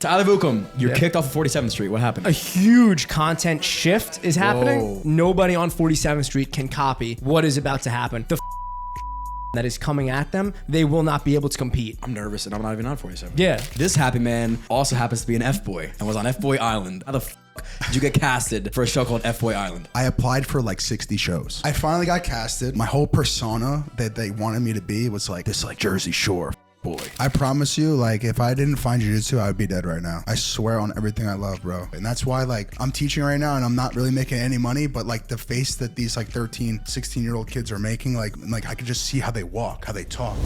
Tyler Vookum, you're kicked off of 47th Street. What happened? A huge content shift is happening. Whoa. Nobody on 47th Street can copy what is about to happen. The that is coming at them, they will not be able to compete. I'm nervous and I'm not even on 47th. Yeah. This happy man also happens to be an F-boy and was on Fboy Island. How the did you get casted for a show called Fboy Island? I applied for like 60 shows. I finally got casted. My whole persona that they wanted me to be was like this Jersey Shore boy. I promise you, like, if I didn't find jiu-jitsu, I would be dead right now. I swear on everything I love, bro. And that's why, like, I'm teaching right now and I'm not really making any money, but like the face that these like 13, 16-year-old kids are making, like I could just see how they walk, how they talk.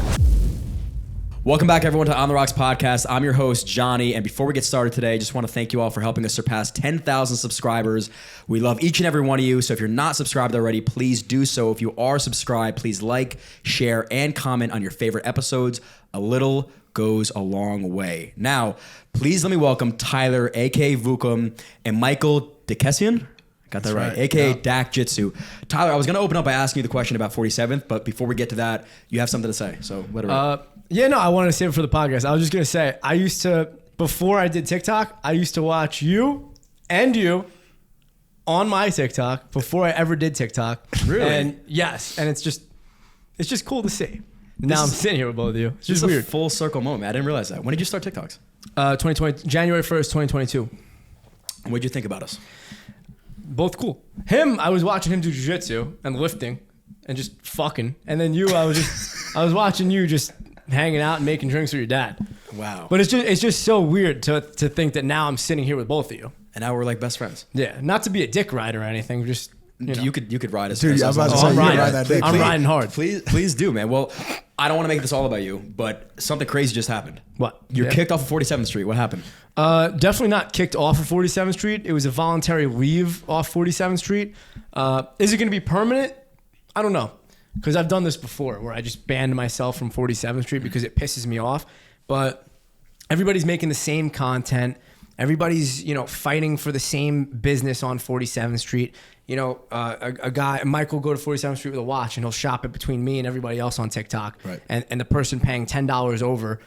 Welcome back, everyone, to On The Rocks podcast. I'm your host, Johnny, and before we get started today, I just want to thank you all for helping us surpass 10,000 subscribers. We love each and every one of you, so if you're not subscribed already, please do so. If you are subscribed, please like, share, and comment on your favorite episodes. A little goes a long way. Now, please let me welcome Tyler, a.k.a. Vookum, and Michael Dakessian. Got that right. A.k.a. Dakjitsu. Tyler, I was going to open up by asking you the question about 47th, but before we get to that, you have something to say, so let it rip. Yeah, no, I wanted to save it for the podcast. I was just going to say, I used to, before I did TikTok, I used to watch you and you on my TikTok before I ever did TikTok. Really? And yes, and it's just cool to see. Now I'm sitting here with both of you. It's just weird. A full circle moment. I didn't realize that. When did you start TikToks? 2020, January 1st, 2022. And what'd you think about us? Both cool. Him, I was watching him do jiu-jitsu and lifting and just fucking. And then you, I was watching you just hanging out and making drinks with your dad. Wow. But it's just so weird to think that now I'm sitting here with both of you. And now we're like best friends. Yeah, not to be a dick rider or anything, just you know. You could ride us. Dude, I was about to say, I'm you riding. ride that dick. I'm riding hard. Please do, man. Well, I don't want to make this all about you, but something crazy just happened. What? You're kicked off of 47th Street. What happened? Definitely not kicked off of 47th Street. It was a voluntary leave off 47th Street. Is it going to be permanent? I don't know. Because I've done this before where I just banned myself from 47th Street because it pisses me off. But everybody's making the same content. Everybody's, fighting for the same business on 47th Street. A guy, Mike will go to 47th Street with a watch and he'll shop it between me and everybody else on TikTok. Right. And the person paying $10 over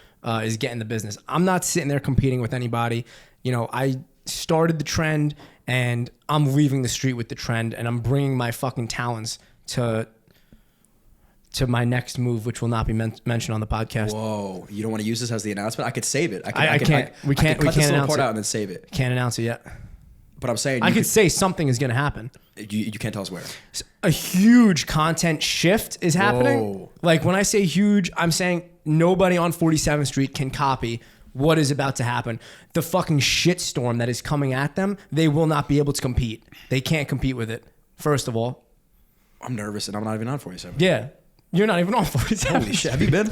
is getting the business. I'm not sitting there competing with anybody. I started the trend and I'm leaving the street with the trend and I'm bringing my fucking talents to my next move, which will not be mentioned on the podcast. Whoa! You don't want to use this as the announcement? I could save it. I can't. We can't cut this little announce part it. out and then save it. Can't announce it yet. But I'm saying I could say something is going to happen. You can't tell us where. A huge content shift is happening. Whoa. Like when I say huge, I'm saying nobody on 47th Street can copy what is about to happen. The fucking shitstorm that is coming at them, they will not be able to compete. They can't compete with it, first of all. I'm nervous and I'm not even on 47th. Yeah. You're not even on 47th. Holy shit. Have you been?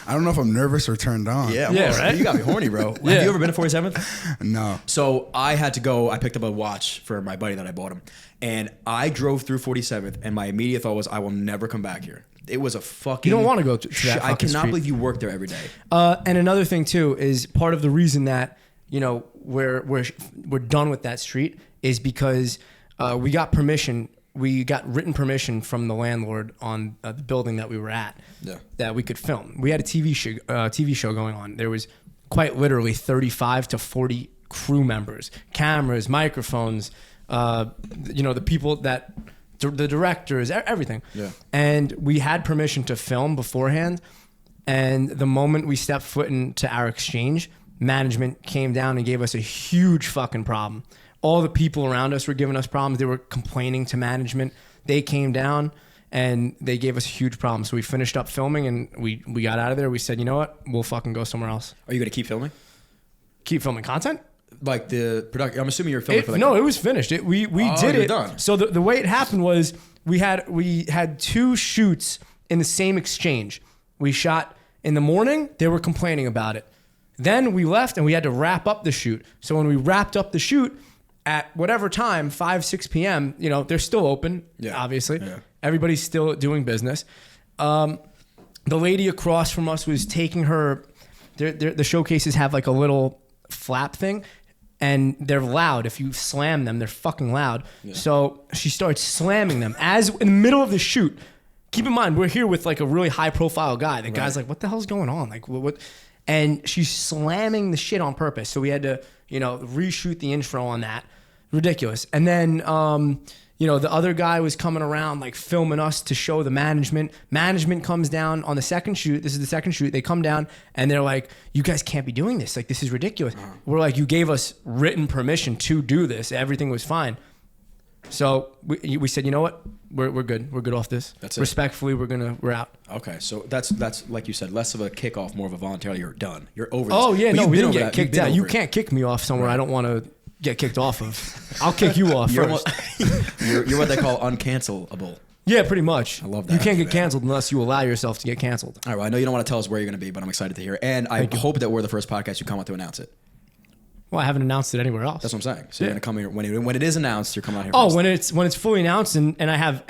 I don't know if I'm nervous or turned on. Yeah, right? You got me horny, bro. Yeah. Have you ever been to 47th? No. So I had to go. I picked up a watch for my buddy that I bought him. And I drove through 47th and my immediate thought was, I will never come back here. It was a fucking... You don't want to go to that I cannot street. believe you work there every day. And another thing too is part of the reason that we're done with that street is because we got permission. We got written permission from the landlord on the building that we were at that we could film. We had a TV show going on. There was quite literally 35 to 40 crew members, cameras, microphones, the people that, the directors, everything. Yeah. And we had permission to film beforehand. And the moment we stepped foot into our exchange, management came down and gave us a huge fucking problem. All the people around us were giving us problems. They were complaining to management. They came down and they gave us a huge problem. So we finished up filming and we got out of there. We said, you know what? We'll fucking go somewhere else. Are you going to keep filming? Keep filming content? Like the production? I'm assuming you're filming for like... No, it was finished. We did it. Done. So the way it happened was we had two shoots in the same exchange. We shot in the morning. They were complaining about it. Then we left and we had to wrap up the shoot. So when we wrapped up the shoot, at whatever time, 5, 6 p.m., they're still open, obviously. Yeah. Everybody's still doing business. The lady across from us was taking her... The showcases have like a little flap thing, and they're loud. If you slam them, they're fucking loud. Yeah. So she starts slamming them as in the middle of the shoot. Keep in mind, we're here with like a really high-profile guy. The guy's like, what the hell's going on? Like, what? and she's slamming the shit on purpose. So we had to, reshoot the intro on that. Ridiculous. And then, the other guy was coming around like filming us to show the management. Management comes down on the second shoot. This is the second shoot. They come down and they're like, you guys can't be doing this. Like, this is ridiculous. We're like, you gave us written permission to do this. Everything was fine. So we said, you know what? We're good. We're good off this. That's it. Respectfully, we're out. Okay, so that's like you said, less of a kickoff, more of a voluntarily. You're done. You're over. Oh this. yeah, But no, you've we been didn't over get that. kicked You've been out. You over it. can't kick me off somewhere I don't want to get kicked off of. I'll kick you off You're, first. you're what they call uncancelable. Yeah, pretty much. I love that. You can't get canceled unless you allow yourself to get canceled. All right, well, I know you don't want to tell us where you're going to be, but I'm excited to hear. And I hope that we're the first podcast you come out to announce it. Well, I haven't announced it anywhere else. That's what I'm saying. So you're going to come here when it is announced. You're coming out here. Oh, first. when it's fully announced and I have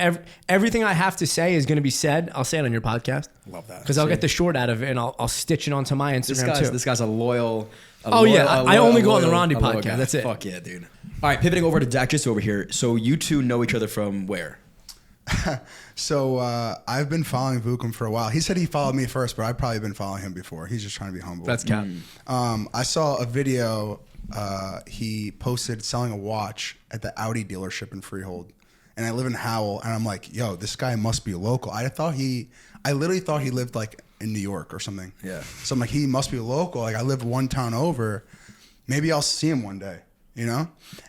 everything I have to say is going to be said. I'll say it on your podcast. Love that. Because I'll get the short out of it and I'll stitch it onto my Instagram too. This guy's a loyal. I only go on the Rondi podcast. Guy. That's it. Fuck yeah, dude. All right, pivoting over to Dakjitsu over here. So you two know each other from where? So I've been following Vookum for a while. He said he followed me first, but I've probably been following him before. He's just trying to be humble. That's cap. I saw a video he posted selling a watch at the Audi dealership in Freehold. And I live in Howell, and I'm like, yo, this guy must be local. I literally thought he lived like in New York or something. Yeah. So I'm like, he must be local. Like, I live one town over. Maybe I'll see him one day,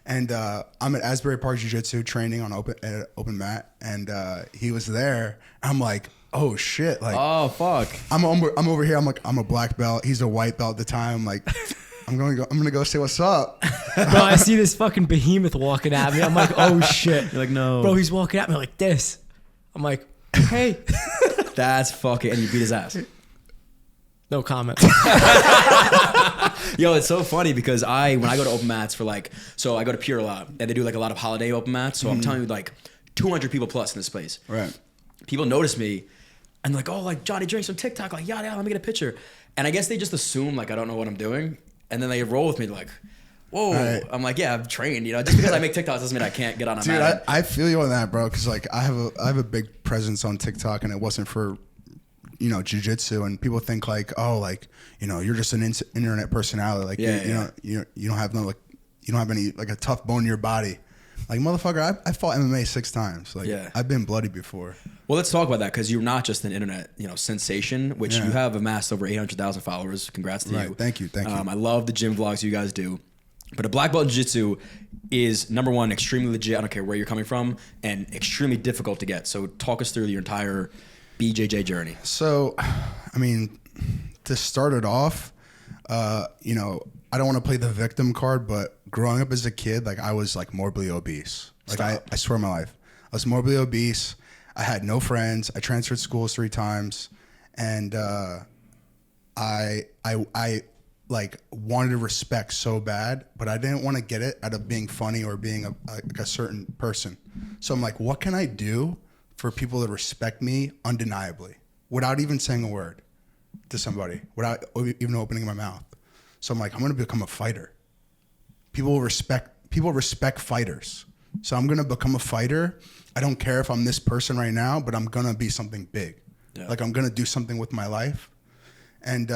And I'm at Asbury Park Jiu-Jitsu training on open mat, and he was there. I'm like, oh shit! Like, oh fuck! I'm over here. I'm like, I'm a black belt. He's a white belt at the time. I'm like, I'm gonna go say what's up. Bro, I see this fucking behemoth walking at me. I'm like, oh shit! You're like, no, bro. He's walking at me like this. I'm like, hey. That's fucking. And you beat his ass. No comment. Yo, it's so funny because when I go to open mats so I go to Pure a lot, and they do like a lot of holiday open mats. So I'm telling you, like 200 people plus in this place. Right. People notice me, and like, oh, like Johnny drinks on TikTok, like yeah, let me get a picture. And I guess they just assume like I don't know what I'm doing, and then they roll with me like, whoa. Right. I'm like, yeah, I'm trained. Just because I make TikToks doesn't mean I can't get on a mat. Dude, I feel you on that, bro. Because like I have a big presence on TikTok, and it wasn't for jiu-jitsu, and people think like, oh, like, you're just an internet personality. Like, you don't have no, like, you don't have any, like, a tough bone in your body. Like, motherfucker, I fought MMA 6 times. Like, I've been bloody before. Well, let's talk about that, because you're not just an internet, sensation, which you have amassed over 800,000 followers. Congrats to you. Thank you. I love the gym vlogs you guys do. But a black belt in jiu-jitsu is, number one, extremely legit. I don't care where you're coming from, and extremely difficult to get. So talk us through your entire BJJ journey. So, I mean, to start it off, I don't want to play the victim card, but growing up as a kid, like, I was like morbidly obese. Like, I swear on my life, I was morbidly obese. I had no friends. I transferred schools 3 times, and I like wanted respect so bad, but I didn't want to get it out of being funny or being a certain person. So I'm like, what can I do for people to respect me undeniably without even saying a word to somebody, without even opening my mouth? So I'm like, I'm going to become a fighter. People respect fighters. So I'm going to become a fighter. I don't care if I'm this person right now, but I'm going to be something big. Yeah. Like, I'm going to do something with my life. And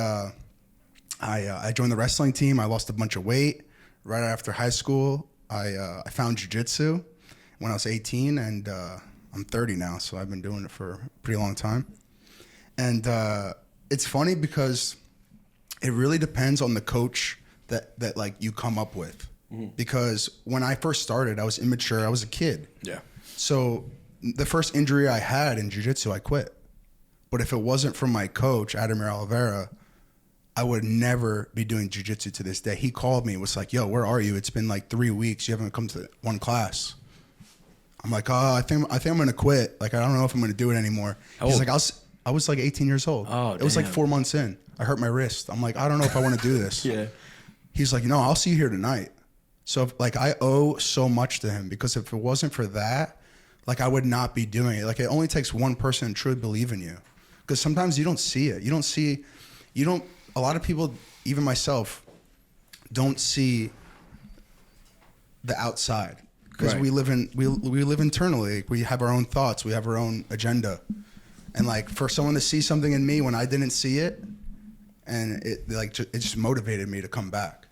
I joined the wrestling team. I lost a bunch of weight. Right after high school, I found jiu-jitsu when I was 18, and I'm 30 now, so I've been doing it for a pretty long time. And it's funny because it really depends on the coach that like you come up with. Mm-hmm. Because when I first started, I was immature. I was a kid. Yeah. So the first injury I had in jiu-jitsu, I quit. But if it wasn't for my coach, Adamir Oliveira, I would never be doing jiu-jitsu to this day. He called me and was like, yo, where are you? It's been like 3 weeks. You haven't come to one class. I'm like, oh, I think I'm going to quit. Like, I don't know if I'm going to do it anymore. He's like, I was like 18 years old. Oh, it was like 4 months in. I hurt my wrist. I'm like, I don't know if I want to do this. Yeah. He's like, no, I'll see you here tonight. So like, I owe so much to him, because if it wasn't for that, like, I would not be doing it. Like, it only takes one person to truly believe in you, because sometimes you don't see it. A lot of people, even myself, don't see the outside, because we live internally. We have our own thoughts. We have our own agenda. And like, for someone to see something in me when I didn't see it, and it just motivated me to come back.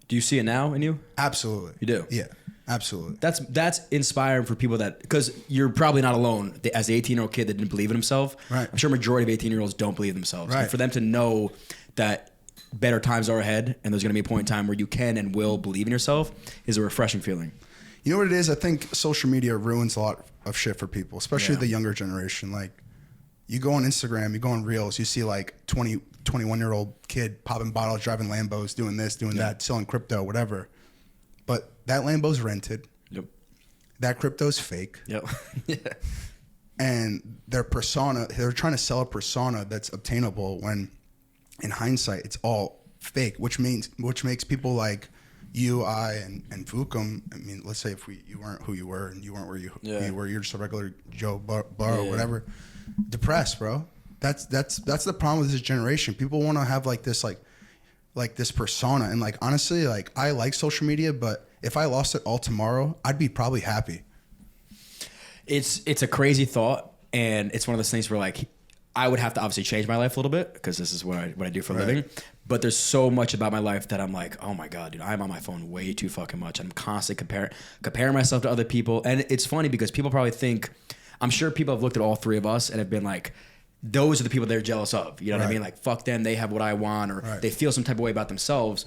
Do you see it now in you? Absolutely. You do? Yeah, absolutely. That's inspiring for people that, because you're probably not alone as the 18-year-old kid that didn't believe in himself. Right. I'm sure majority of 18-year-olds don't believe in themselves. Right. And for them to know that better times are ahead and there's going to be a point in time where you can and will believe in yourself is a refreshing feeling. You know what it is? I think social media ruins a lot of shit for people, especially the younger generation. Like, you go on Instagram, you go on Reels, you see like 21-year-old kid popping bottles, driving Lambos, doing this, doing that, selling crypto, whatever. But that Lambo's rented. Yep. That crypto's fake. Yep. Yeah. And their persona, they're trying to sell a persona that's obtainable when in hindsight it's all fake, which makes people like you, I, and Vookum. I mean, let's say if you weren't who you were and you weren't who you were, you're just a regular Joe Bar or whatever, depressed, bro. That's the problem with this generation. People want to have like this this persona, and like honestly, like I like social media, but if I lost it all tomorrow, I'd be probably happy. It's a crazy thought, and it's one of those things where like I would have to obviously change my life a little bit because this is what I do for a living. But there's so much about my life that I'm like, oh my God, dude, I'm on my phone way too fucking much. I'm constantly comparing myself to other people. And it's funny because people probably think, I'm sure people have looked at all three of us and have been like, those are the people they're jealous of. You know what I mean? Like, fuck them, they have what I want, or they feel some type of way about themselves.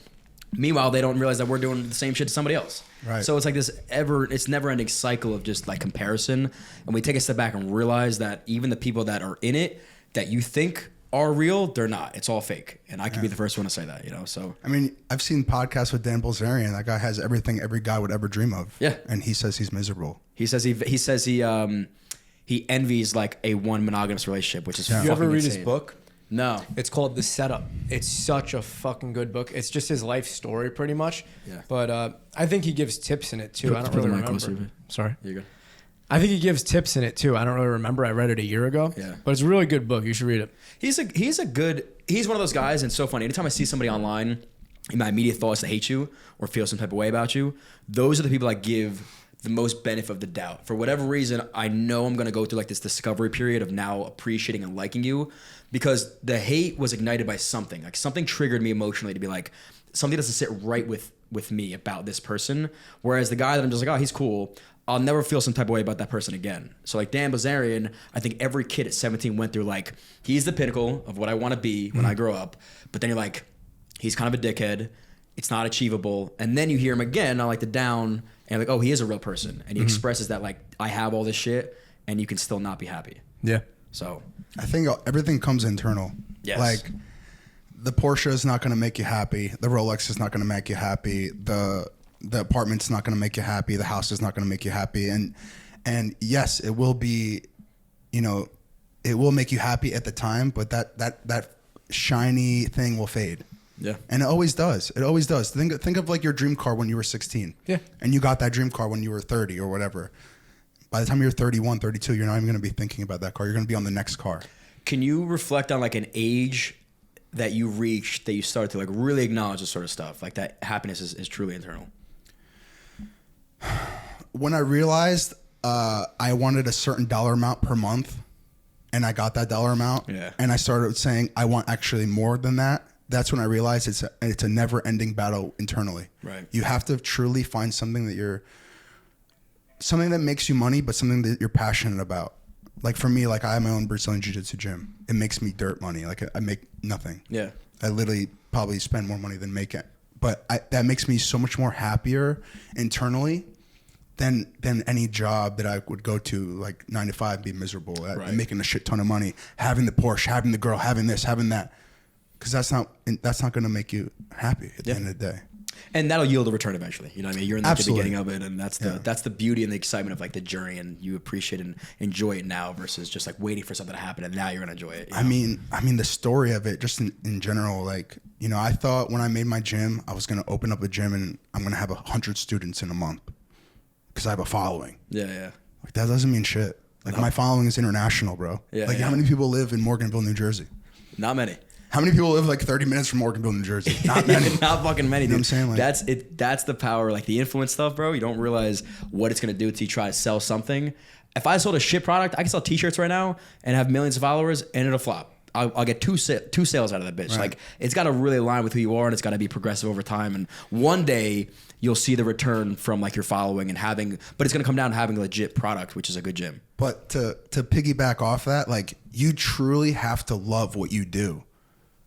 Meanwhile, they don't realize that we're doing the same shit to somebody else. Right. So it's like it's never ending cycle of just like comparison. And we take a step back and realize that even the people that are in it that you think are real, they're not. It's all fake. And I can be the first one to say that, you know? So, I mean, I've seen podcasts with Dan Bilzerian. That guy has everything every guy would ever dream of. Yeah. And he says he's miserable. He says he envies like a one monogamous relationship, which is fucking You ever read insane. his book? No. It's called The Setup. It's such a fucking good book. It's just his life story pretty much. Yeah. But I think he gives tips in it too. I don't really remember. Sorry. Here you go. I think he gives tips in it too. I don't really remember. I read it a year ago. Yeah. But it's a really good book. You should read it. He's one of those guys, and it's so funny. Anytime I see somebody online, my immediate thoughts to hate you or feel some type of way about you, those are the people I give the most benefit of the doubt. For whatever reason, I know I'm going to go through like this discovery period of now appreciating and liking you, because the hate was ignited by something. Like something triggered me emotionally to be like, something doesn't sit right with me about this person. Whereas the guy that I'm just like, oh, he's cool, I'll never feel some type of way about that person again. So like Dan Bilzerian, I think every kid at 17 went through like, he's the pinnacle of what I want to be when I grow up. But then you're like, he's kind of a dickhead. It's not achievable. And then you hear him again on like the down, and you're like, oh, he is a real person. And he expresses that like, I have all this shit, and you can still not be happy. Yeah. So I think everything comes internal. Yes. Like the Porsche is not going to make you happy. The Rolex is not going to make you happy. The apartment's not going to make you happy. The house is not going to make you happy. And yes, it will be, it will make you happy at the time, but that shiny thing will fade. Yeah. And it always does. It always does. Think of like your dream car when you were 16. Yeah. And you got that dream car when you were 30 or whatever. By the time you're 31, 32, you're not even going to be thinking about that car. You're going to be on the next car. Can you reflect on like an age that you reached that you started to like really acknowledge this sort of stuff? Like that happiness is truly internal. When I realized I wanted a certain dollar amount per month, and I got that dollar amount, and I started saying I want actually more than that, that's when I realized it's a never-ending battle internally. Right. You have to truly find something that makes you money, but something that you're passionate about. Like for me, like I have my own Brazilian Jiu-Jitsu gym. It makes me dirt money. Like I make nothing. Yeah. I literally probably spend more money than make it. But that makes me so much more happier internally than any job that I would go to, like 9 to 5, be miserable at making a shit ton of money, having the Porsche, having the girl, having this, having that. Because that's not going to make you happy at the end of the day. And that'll yield a return eventually. You know what I mean? You're in the beginning of it, and that's the beauty and the excitement of like the journey, and you appreciate and enjoy it now versus just like waiting for something to happen and now you're gonna enjoy it. I mean the story of it just in general, like, I thought when I made my gym, I was gonna open up a gym and I'm gonna have 100 students in a month because I have a following. Yeah. Like that doesn't mean shit. Like my following is international, bro. Yeah. Like how many people live in Morganville, New Jersey? Not many. How many people live like 30 minutes from Morganville, New Jersey? Not many. Not fucking many, dude. You know what I'm saying? Like, that's it. That's the power, like the influence stuff, bro. You don't realize what it's going to do to you try to sell something. If I sold a shit product, I can sell t-shirts right now and have millions of followers and it'll flop. I'll get two sales out of that bitch. Right. Like it's got to really align with who you are, and it's got to be progressive over time. And one day you'll see the return from like your following and having, but it's gonna come down to having a legit product, which is a good gym. But to piggyback off that, like you truly have to love what you do.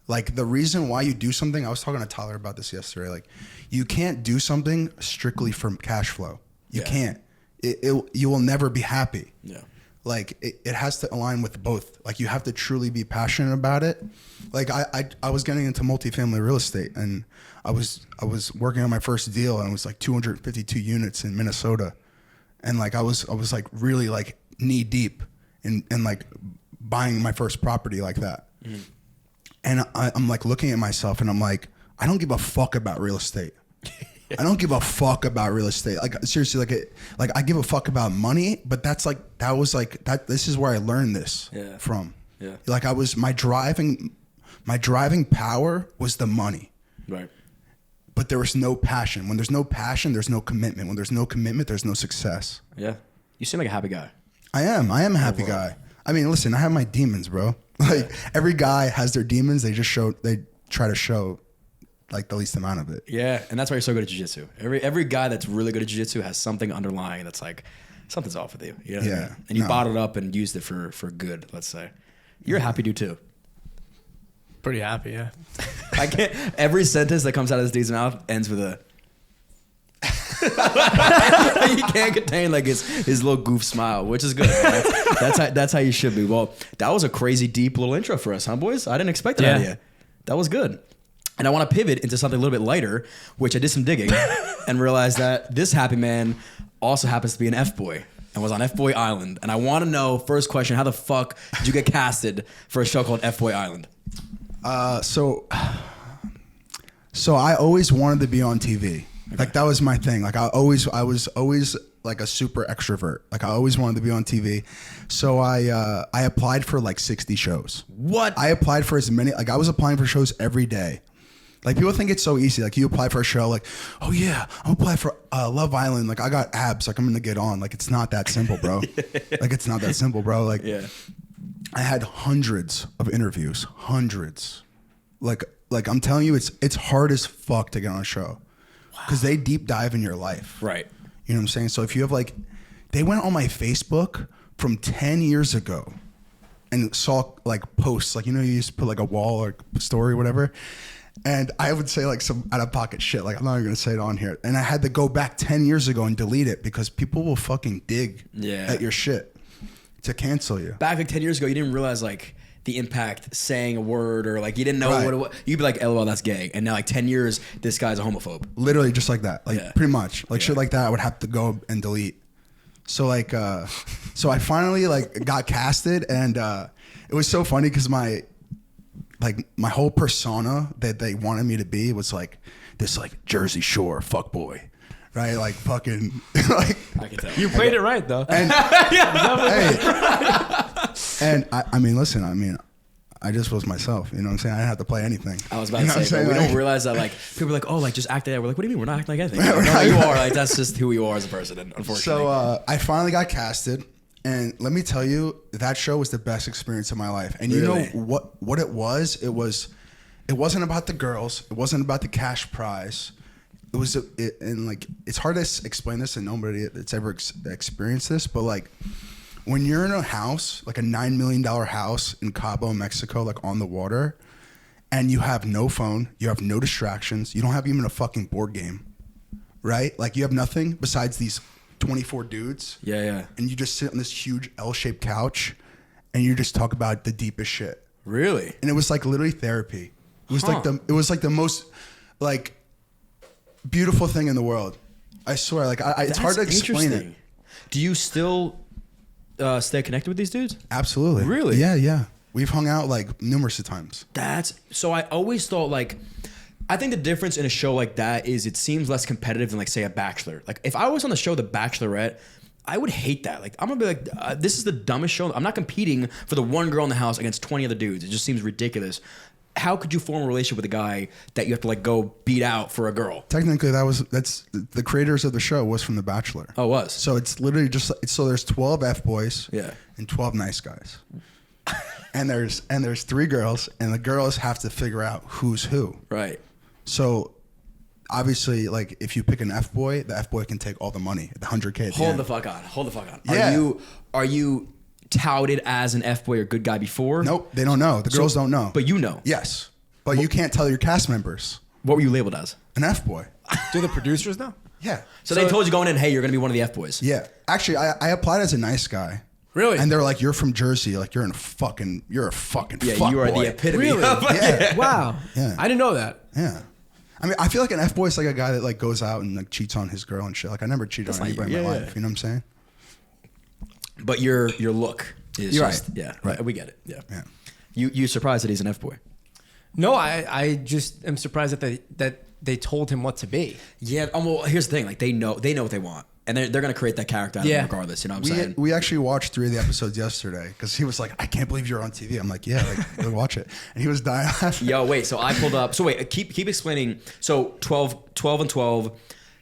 Like the reason why you do something, I was talking to Tyler about this yesterday. Like you can't do something strictly for cash flow. You can't. You will never be happy. Yeah. Like it has to align with both. Like you have to truly be passionate about it. Like I was getting into multifamily real estate, and I was working on my first deal, and it was like 252 units in Minnesota, and like I was like really like knee deep in like buying my first property like that. Mm. And I'm like looking at myself, and I'm like, I don't give a fuck about real estate. I don't give a fuck about real estate. Like seriously, like I give a fuck about money, but this is where I learned this from. Yeah. Like my driving power was the money. Right. But there was no passion. When there's no passion, there's no commitment. When there's no commitment, there's no success. Yeah. You seem like a happy guy. I am a happy guy. I mean, listen, I have my demons, bro. Like every guy has their demons. They try to show like the least amount of it. Yeah, and that's why you're so good at jiu-jitsu. Every guy that's really good at jiu-jitsu has something underlying that's like something's off with you. You know what I mean? And you bottled up and used it for good, let's say. You're a happy dude too. Pretty happy, yeah. I can't. Every sentence that comes out of this dude's mouth ends with a. He can't contain like his little goof smile, which is good. That's how you should be. Well, that was a crazy deep little intro for us, huh, boys? I didn't expect that out of you. That was good. And I want to pivot into something a little bit lighter, which I did some digging and realized that this happy man also happens to be an Fboy and was on Fboy Island. And I want to know, first question, how the fuck did you get casted for a show called Fboy Island? So I always wanted to be on TV. Okay. Like that was my thing. Like I was always like a super extrovert. Like I always wanted to be on TV. So I applied for like 60 shows. What? I applied for as many, like I was applying for shows every day. Like people think it's so easy. Like you apply for a show, like, oh yeah, I'm applying for Love Island. Like I got abs. Like I'm gonna get on. Like it's not that simple, bro. Like it's not that simple, bro. Like I had hundreds of interviews, hundreds. Like I'm telling you, it's hard as fuck to get on a show because they deep dive in your life. Right. You know what I'm saying? So if you have like, they went on my Facebook from 10 years ago and saw like posts, like, you know, you used to put like a wall or story or whatever. And I would say like some out of pocket shit. Like I'm not even gonna say it on here. And I had to go back 10 years ago and delete it because people will fucking dig at your shit to cancel you. Back like 10 years ago, you didn't realize like the impact saying a word or like you didn't know what it was. You'd be like, LOL, that's gay. And now like 10 years, this guy's a homophobe. Literally just like that. Like pretty much. Like shit like that, I would have to go and delete. So like, so I finally like got casted and it was so funny because my whole persona that they wanted me to be was like this like Jersey Shore fuckboy. Right, like fucking, like I can tell. You played it right though. And, and I mean, listen, I mean, I just was myself. You know what I'm saying? I didn't have to play anything. I was about to say, but we don't realize that. Like people are like, oh, like just act that. We're like, what do you mean? We're not acting like anything. Like, no, you are. Like that's just who you are as a person. Unfortunately. So I finally got casted, and let me tell you, that show was the best experience of my life. And you know what it was? It wasn't about the girls. It wasn't about the cash prize. It was, and like, it's hard to explain this to nobody that's ever experienced this, but like, when you're in a house, like a $9 million house in Cabo, Mexico, like on the water, and you have no phone, you have no distractions, you don't have even a fucking board game, right? Like, you have nothing besides these 24 dudes. Yeah. And you just sit on this huge L-shaped couch, and you just talk about the deepest shit. Really? And it was like literally therapy. It was like the most, like, beautiful thing in the world. I swear, like it's hard to explain it. Do you still stay connected with these dudes? Absolutely. Really? Yeah. We've hung out like numerous of times. So I always thought like, I think the difference in a show like that is it seems less competitive than like say a Bachelor. Like if I was on the show The Bachelorette, I would hate that. Like I'm gonna be like, this is the dumbest show. I'm not competing for the one girl in the house against 20 other dudes. It just seems ridiculous. How could you form a relationship with a guy that you have to like go beat out for a girl? Technically, that's the creators of the show was from The Bachelor. Oh, it was. So it's literally just so there's 12 F boys, and 12 nice guys. and there's 3 girls, and the girls have to figure out who's who. Right. So obviously, like if you pick an F-boy, the F-boy can take all the money, the 100K. At the Hold end. the fuck on. Hold the fuck on. Yeah. Are you touted as an F-boy or good guy before? Nope, they don't know. The girls don't know. But you know. Yes, but you can't tell your cast members. What were you labeled as? An F-boy. Do the producers know? Yeah. So they told you going in, hey, you're going to be one of the F-boys. Yeah. Actually, I applied as a nice guy. Really? And they're like, you're from Jersey. Like, you're a fucking Yeah, fuck you are boy. the epitome. Really? Yeah. Wow. Yeah. I didn't know that. Yeah. I mean, I feel like an F-boy is like a guy that like goes out and like cheats on his girl and shit. Like, I never cheated on anybody in my life. You know what I'm saying? But your look is You're just, right. yeah, Right. we get it. Yeah. Yeah. You surprised that he's an F-boy? No, I just am surprised that they told him what to be. Yeah. Well, here's the thing. Like they know what they want, and they're going to create that character out of him regardless. You know what I'm saying? We actually watched 3 of the episodes yesterday because he was like, I can't believe you're on TV. I'm like, yeah, like, go watch it. And he was dying laughing. Yo, wait. So I pulled up. So wait, keep explaining. So 12 and 12.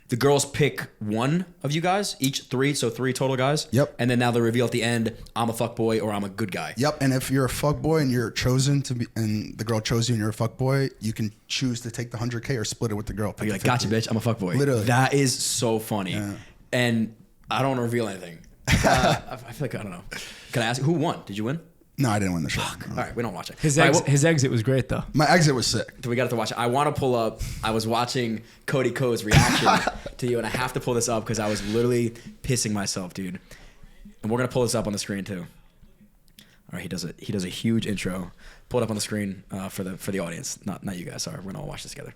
The girls pick one of you guys, each 3, so 3 total guys. Yep. And then now they reveal at the end, I'm a fuckboy or I'm a good guy. Yep. And if you're a fuckboy and you're chosen to be, and the girl chose you and you're a fuckboy, you can choose to take the 100K or split it with the girl. You're like, gotcha, bitch. I'm a fuckboy. Literally. That is so funny. Yeah. And I don't want to reveal anything. I feel like, I don't know. Can I ask, who won? Did you win? No, I didn't win the show. All right, we don't watch it. His All right, his exit was great though. My exit was sick. we got to watch it. I want to pull up. I was watching Cody Co's reaction to you, and I have to pull this up because I was literally pissing myself, dude. And we're gonna pull this up on the screen too. All right, he does a huge intro. Pull it up on the screen for the audience, not you guys. Sorry, we're gonna all watch this together.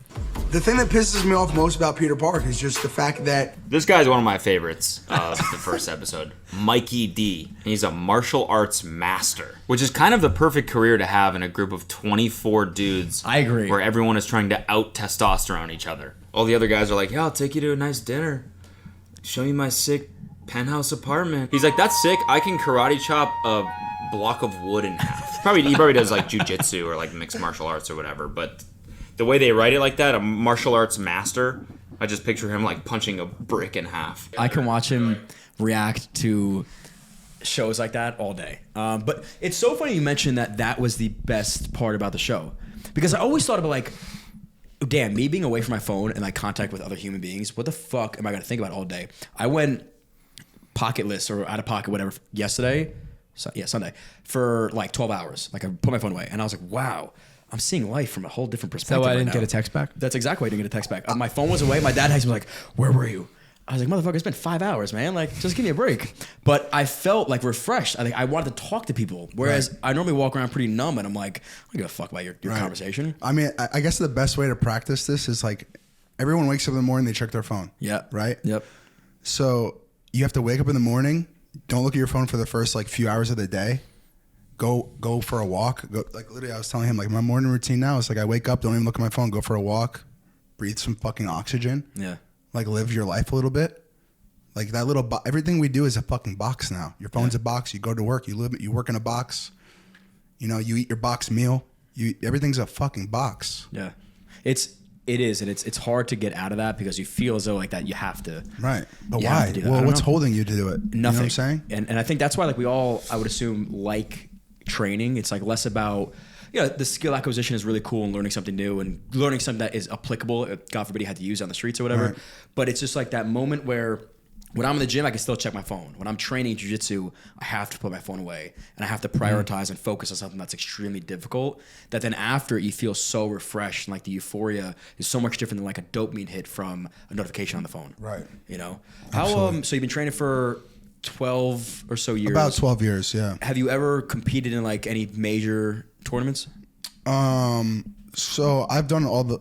The thing that pisses me off most about Peter Park is just the fact that This guy's one of my favorites of the first episode. Mikey D. He's a martial arts master, which is kind of the perfect career to have in a group of 24 dudes. I agree. Where everyone is trying to out testosterone each other. All the other guys are like, yeah, I'll take you to a nice dinner. Show you my sick penthouse apartment. He's like, that's sick. I can karate chop a block of wood in half. He probably does like jujitsu or like mixed martial arts or whatever, but the way they write it like that, a martial arts master, I just picture him like punching a brick in half. I can watch him react to shows like that all day. But it's so funny you mentioned that was the best part about the show, because I always thought about like, damn, me being away from my phone and like contact with other human beings, what the fuck am I gonna think about all day? I went pocketless or out of pocket, whatever, yesterday. Sunday for like 12 hours. Like I put my phone away and I was like, wow, I'm seeing life from a whole different perspective. So I right didn't now. get a text back? That's exactly why I didn't get a text back. My phone was away. My dad texted me like, where were you? I was like, motherfucker, it's been 5 hours, man. Like, just give me a break. But I felt like refreshed. I wanted to talk to people. Whereas I normally walk around pretty numb and I'm like, I don't give a fuck about your conversation. I mean, I guess the best way to practice this is like everyone wakes up in the morning, they check their phone. Yeah. Right? Yep. So you have to wake up in the morning, don't look at your phone for the first like few hours of the day. Go for a walk. Like literally I was telling him like my morning routine now is like I wake up, don't even look at my phone, go for a walk, breathe some fucking oxygen. Yeah. Like live your life a little bit. Like that little everything we do is a fucking box now. Your phone's a box. You go to work, you work in a box. You know, you eat your box meal. Everything's a fucking box. Yeah. It is, and it's hard to get out of that because you feel as though like that you have to. Right. But you have why? to do that. I Well, don't what's know. holding you to do it? Nothing. You know what I'm saying? And I think that's why like we all, I would assume, like training. It's like less about, the skill acquisition is really cool and learning something new and learning something that is applicable. God forbid you had to use it on the streets or whatever. Right. But it's just like that moment where when I'm in the gym, I can still check my phone. When I'm training jiu-jitsu, I have to put my phone away and I have to prioritize and focus on something that's extremely difficult, that then after you feel so refreshed and like the euphoria is so much different than like a dopamine hit from a notification on the phone. Right. How Absolutely. so you've been training for 12 or so years. About 12 years, yeah. Have you ever competed in like any major tournaments? So I've done all the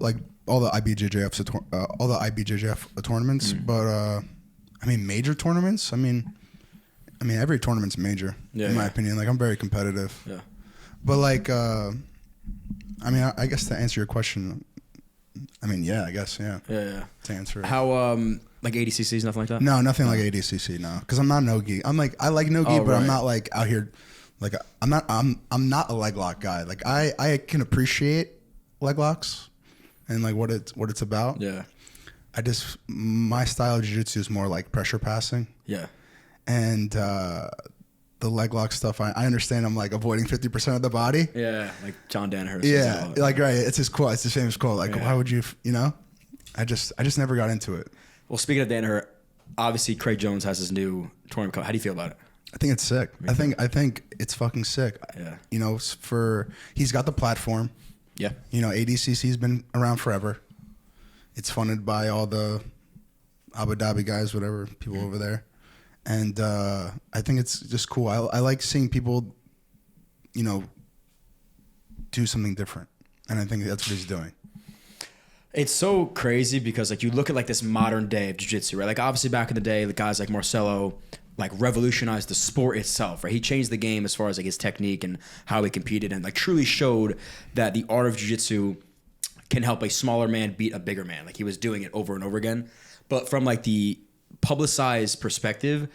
IBJJF tournaments, but I mean major tournaments. I mean every tournament's major in my opinion. Like I'm very competitive. Yeah. But like, I mean, I guess to answer your question, I mean, yeah, I guess, yeah. Yeah. To answer it. How like ADCCs, nothing like that? No, nothing like ADCC. No, because I'm not no-gi. I'm like I like no-gi, but I'm not like out here. Like I'm not a leg lock guy. Like I can appreciate leg locks and like what it's about. Yeah. My style of jiu-jitsu is more like pressure passing. Yeah. And the leg lock stuff, I understand. I'm like avoiding 50% of the body. Yeah, like John Danaher. Yeah, like right. It's his quote. It's the famous quote. Like, why would you? You know, I just never got into it. Well, speaking of Danaher, obviously Craig Jones has his new tournament code. How do you feel about it? I think it's sick. I think it's fucking sick. Yeah. You know, he's got the platform. Yeah. You know, ADCC's been around forever. It's funded by all the Abu Dhabi guys, whatever, people over there. And I think it's just cool. I like seeing people, you know, do something different. And I think that's what he's doing. It's so crazy because like you look at like this modern day of jiu-jitsu, right? Like obviously back in the day, the guys like Marcelo like revolutionized the sport itself, right? He changed the game as far as like his technique and how he competed and like truly showed that the art of jiu-jitsu can help a smaller man beat a bigger man. Like he was doing it over and over again. But from like the publicized perspective,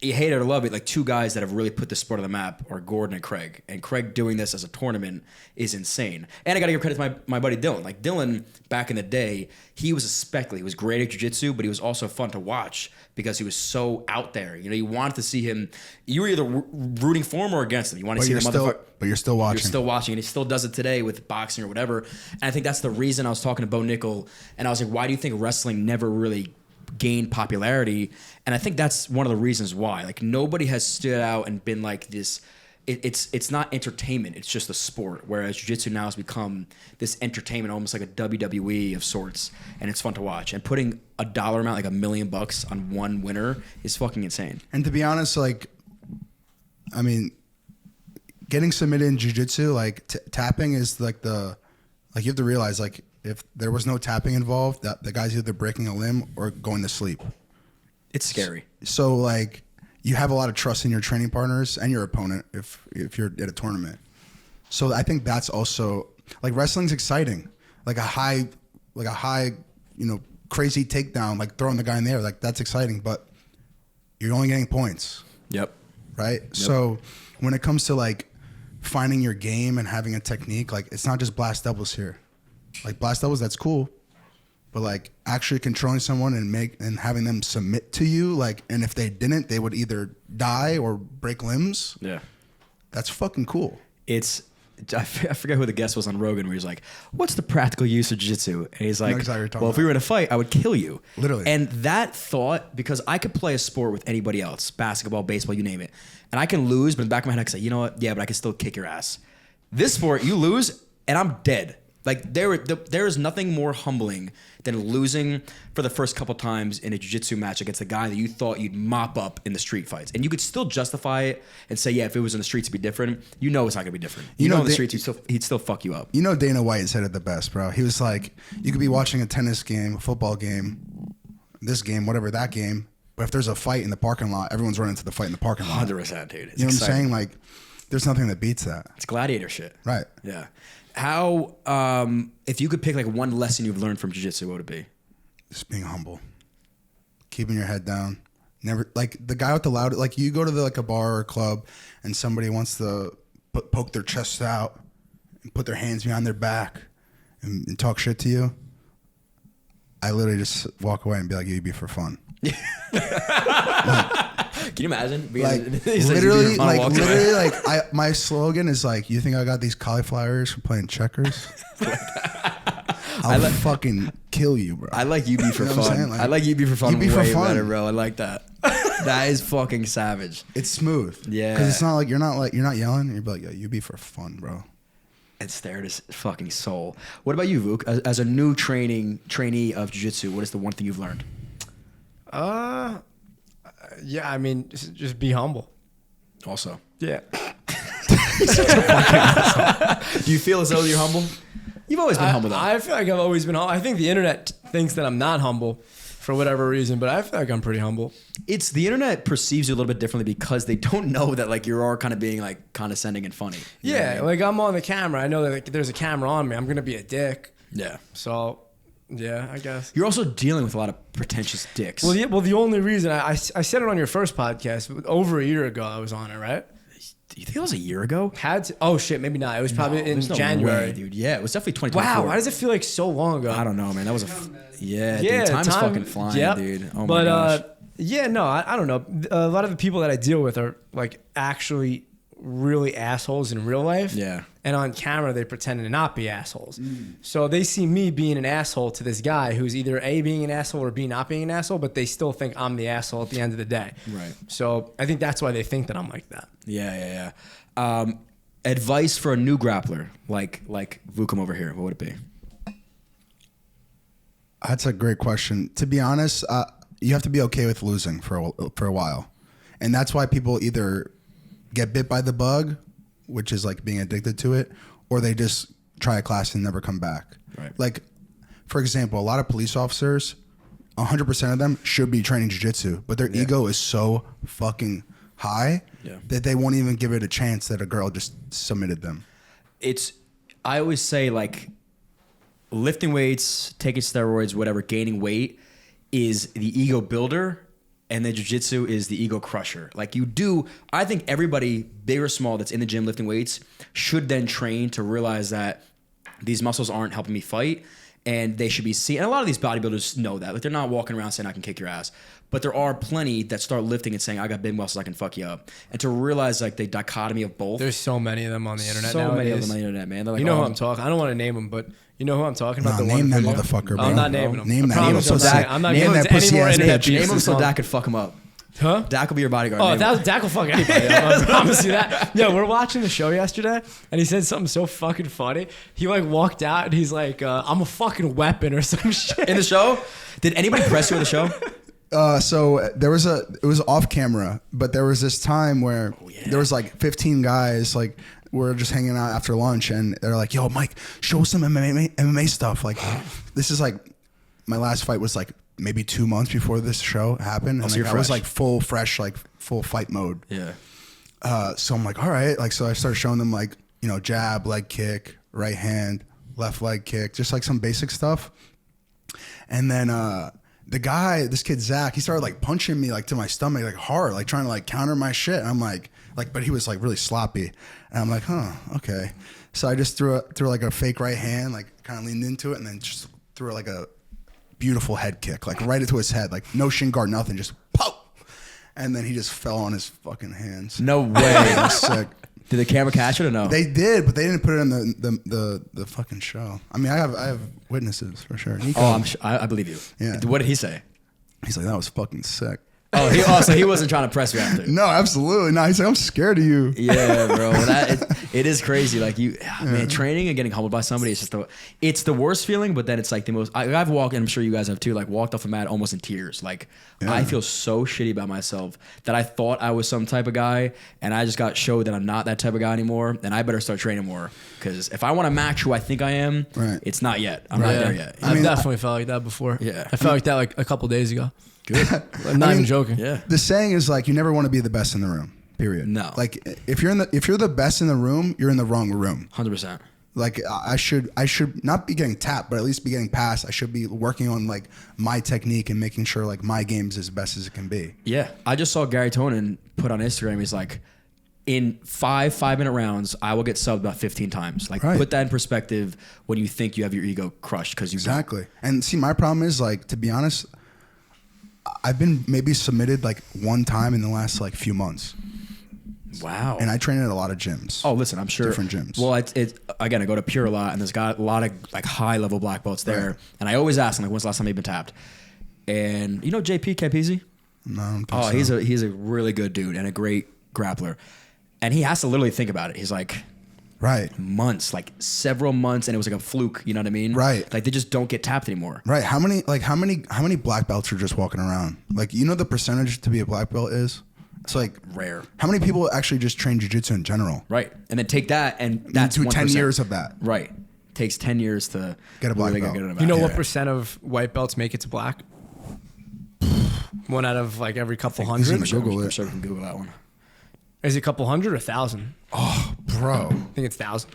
you hate it or love it, like two guys that have really put the sport on the map are Gordon and Craig. And Craig doing this as a tournament is insane. And I got to give credit to my buddy Dylan. Like Dylan, back in the day, he was a speckle. He was great at jiu-jitsu, but he was also fun to watch because he was so out there. You know, you wanted to see him. You were either rooting for him or against him. You wanted to see the motherfucker. But you're still watching. You're still watching, and he still does it today with boxing or whatever. And I think that's the reason I was talking to Bo Nickel, and I was like, why do you think wrestling never really gained popularity? And I think that's one of the reasons why. Like nobody has stood out and been like this. It's not entertainment. It's just a sport. Whereas jiu-jitsu now has become this entertainment, almost like a WWE of sorts, and it's fun to watch. And putting a dollar amount, like $1 million on one winner is fucking insane. And to be honest, like, I mean, getting submitted in jiu-jitsu, like tapping is like you have to realize, like, if there was no tapping involved, that the guy's either breaking a limb or going to sleep. It's scary. So like you have a lot of trust in your training partners and your opponent if you're at a tournament. So I think that's also like wrestling's exciting. Like a high, you know, crazy takedown, like throwing the guy in the air, like that's exciting, but you're only getting points. Yep. Right? Yep. So when it comes to like finding your game and having a technique, like it's not just blast doubles here. Like blast doubles, that's cool. But like actually controlling someone and having them submit to you, like, and if they didn't, they would either die or break limbs. Yeah. That's fucking cool. I forget who the guest was on Rogan where he's like, what's the practical use of jiu-jitsu? And he's like, exactly well, if we were in a fight, I would kill you. Literally. And that thought, because I could play a sport with anybody else, basketball, baseball, you name it, and I can lose, but in the back of my head I can say, you know what? Yeah, but I can still kick your ass. This sport, you lose and I'm dead. Like there is nothing more humbling than losing for the first couple times in a jiu-jitsu match against a guy that you thought you'd mop up in the street fights. And you could still justify it and say, yeah, if it was in the streets, it'd be different. You know it's not gonna be different. You know in the streets, he'd still fuck you up. You know Dana White said it the best, bro. He was like, you could be watching a tennis game, a football game, this game, whatever, that game. But if there's a fight in the parking lot, everyone's running to the fight in the parking lot. 100%, dude. It's you know exciting. what I'm saying? Like, there's nothing that beats that. It's gladiator shit. Right. Yeah. How, if you could pick like one lesson you've learned from jiu-jitsu, what would it be? Just being humble, keeping your head down. Never like the guy with the loud. Like you go to like a bar or a club, and somebody wants to poke their chest out and put their hands behind their back and talk shit to you. I literally just walk away and be like, "You'd be for fun." Can you imagine? Like literally, my slogan is like, "You think I got these cauliflowers for playing checkers?" I'll fucking kill you, bro. I like you be for fun. Like, I like you be for fun. You be for fun, better, bro. I like that. That is fucking savage. It's smooth. Yeah, because it's not like you're not yelling. You're like, "Yo, you be for fun, bro." It's there. It is fucking soul. What about you, Vuk? As a new trainee of jiu-jitsu, what is the one thing you've learned? Yeah, I mean, just be humble. Also, yeah. Do you feel as though you're humble? You've always been humble, though. I feel like I've always been humble. I think the internet thinks that I'm not humble for whatever reason, but I feel like I'm pretty humble. It's the internet perceives you a little bit differently because they don't know that like you are kind of being like condescending and funny. You know what I mean? Like I'm on the camera. I know that like, there's a camera on me. I'm gonna be a dick. Yeah. So, yeah, I guess. You're also dealing with a lot of pretentious dicks. Well, yeah. Well, the only reason I said it on your first podcast over a year ago. I was on it, right? Do you think it was a year ago? Oh shit, maybe not. It was probably in January, dude. Yeah, it was definitely 2024. Wow, why does it feel like so long ago? I don't know, man. That was dude, time is fucking flying, dude. Oh my gosh. Yeah, no, I don't know. A lot of the people that I deal with are like actually really assholes in real life. Yeah. And on camera, they pretend to not be assholes. So they see me being an asshole to this guy who's either A, being an asshole or B, not being an asshole, but they still think I'm the asshole at the end of the day. Right. So I think that's why they think that I'm like that. Yeah. Advice for a new grappler like Vookum over here, what would it be? That's a great question. To be honest, you have to be okay with losing for a while. And that's why people either get bit by the bug, which is like being addicted to it, or they just try a class and never come back. Right. Like, for example, a lot of police officers, 100% of them should be training jiu-jitsu, but their ego is so fucking high that they won't even give it a chance that a girl just submitted them. I always say, like, lifting weights, taking steroids, whatever, gaining weight is the ego builder, and then jiu-jitsu is the ego crusher. Like, I think everybody, big or small, that's in the gym lifting weights should then train to realize that these muscles aren't helping me fight, and they should be seen. And a lot of these bodybuilders know that. Like, they're not walking around saying, I can kick your ass. But there are plenty that start lifting and saying, I got big muscles, I can fuck you up. And to realize, like, the dichotomy of both. There's so many of them on the internet so nowadays. many of them on the internet, man. They're like, You know who I'm talking. I don't want to name them, but you know who I'm talking about. No, The name one that video? motherfucker, bro. I'm not naming them. Name I that. promise Name him so I'm Dak- I'm not name getting that into any pussy more ass internet bitch. beefs Name him this so month. Dak could fuck him up. Huh? Dak will be your bodyguard. Oh, Name him. Dak will fuck anybody. I promise you that. Yeah, we're watching the show yesterday, and he said something so fucking funny. He like walked out, and he's like, "I'm a fucking weapon" or some shit. In the show? Did anybody press you in the show? So it was off camera, but there was this time where there was like 15 guys, like we're just hanging out after lunch, and they're like, "Yo, Mike, show us some MMA stuff." Like, this is like my last fight was like maybe 2 months before this show happened, and so like, you're I was fresh. like full fresh, like full fight mode. Yeah. So I'm like, all right, like so I started showing them like jab, leg kick, right hand, left leg kick, just like some basic stuff, and then the guy, this kid Zach, he started like punching me like to my stomach like hard, like trying to like counter my shit. And I'm like, but he was like really sloppy, and I'm like, huh, okay. So I just threw like a fake right hand, like kind of leaned into it, and then just threw like a beautiful head kick, like right into his head, like no shin guard, nothing, just pop. And then he just fell on his fucking hands. No way. It was sick. Did the camera catch it or no? They did, but they didn't put it in the fucking show. I mean, I have witnesses for sure. Nico, I believe you. Yeah. What did he say? he's like, that was fucking sick. So he wasn't trying to press you after. No, absolutely not. He's like, I'm scared of you. Yeah, bro. It is crazy. Like man, training and getting humbled by somebody is it's the worst feeling. But then it's like the most. I've walked, and I'm sure you guys have too. Like walked off the mat almost in tears. Like I feel so shitty about myself that I thought I was some type of guy, and I just got showed that I'm not that type of guy anymore. And I better start training more, because if I want to match who I think I am, it's not yet. I'm not there yet. I've definitely felt like that before. Yeah. I felt like that like a couple days ago. Good. I'm not even joking. Yeah. The saying is like, you never want to be the best in the room. Period. No. Like if you're the best in the room, you're in the wrong room. 100%. Like I should not be getting tapped, but at least be getting passed. I should be working on like my technique and making sure like my game's as best as it can be. Yeah. I just saw Gary Tonin put on Instagram. He's like, in 5-minute rounds, I will get subbed about 15 times. Like, put that in perspective when you think you have your ego crushed, because you Exactly. And see, my problem is like, to be honest, I've been maybe submitted like one time in the last like few months. Wow. And I train at a lot of gyms. Oh, listen, I'm sure different gyms. Well, again, I go to Pure a lot, and there's got a lot of like high level black belts there. Right. And I always ask them, like, when's the last time you've been tapped? And you know JP Campese? No, I don't think so. He's a really good dude and a great grappler. And he has to literally think about it. He's like, months, like several months, and it was like a fluke. You know what I mean? Right. Like they just don't get tapped anymore. Right. How many black belts are just walking around? Like, you know, the percentage to be a black belt is? It's like rare. How many people actually just train jiu-jitsu in general? Right. And then take that, and that's do 1%. 10 years of that. Right. Takes 10 years to get a black belt. You know what percent of white belts make it to black? 1 out of like every couple hundred. I'm sure we can Google that one. Is it a couple hundred or 1,000? Oh, bro. I think it's 1,000.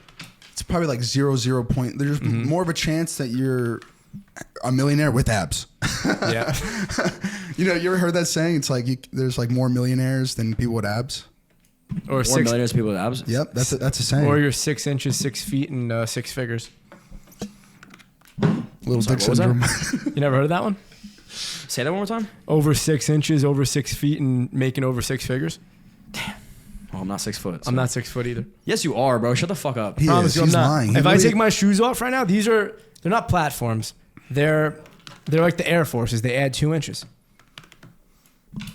It's probably like 0.00 point. There's more of a chance that you're a millionaire with abs. Yeah. You know, you ever heard that saying? It's like there's like more millionaires than people with abs. Or more 6 millionaires people with abs. Yep, that's a saying. Or you're 6 inches, 6 feet, and 6 figures. Little dick syndrome. You never heard of that one? Say that one more time. Over 6 inches, over 6 feet, and making over 6 figures. Well, I'm not 6 foot. So. I'm not 6 foot either. Yes, you are, bro. Shut the fuck up. He Promise is. you, I'm He's not. lying. If I take my shoes off right now, they're not platforms. They're like the Air Forces. They add 2 inches. I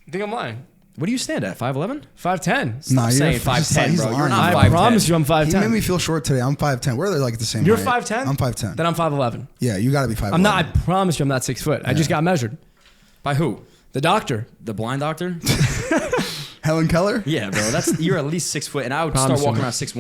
think I'm lying. What do you stand at? 5'11"? 5'10". Nah, saying you're 5'10", he's bro. You're lying. not I 5'10". promise you I'm 5'10". He made me feel short today. I'm 5'10". We're like the same You're height. 5'10"? I'm 5'10". Then I'm 5'11". Yeah, you gotta be 5'11". I'm not. I promise you I'm not 6 foot. I just got measured. By who? The doctor. The blind doctor? Helen Keller? Yeah, bro. You're at least 6 foot, and I would Promise start walking you, around 6'1".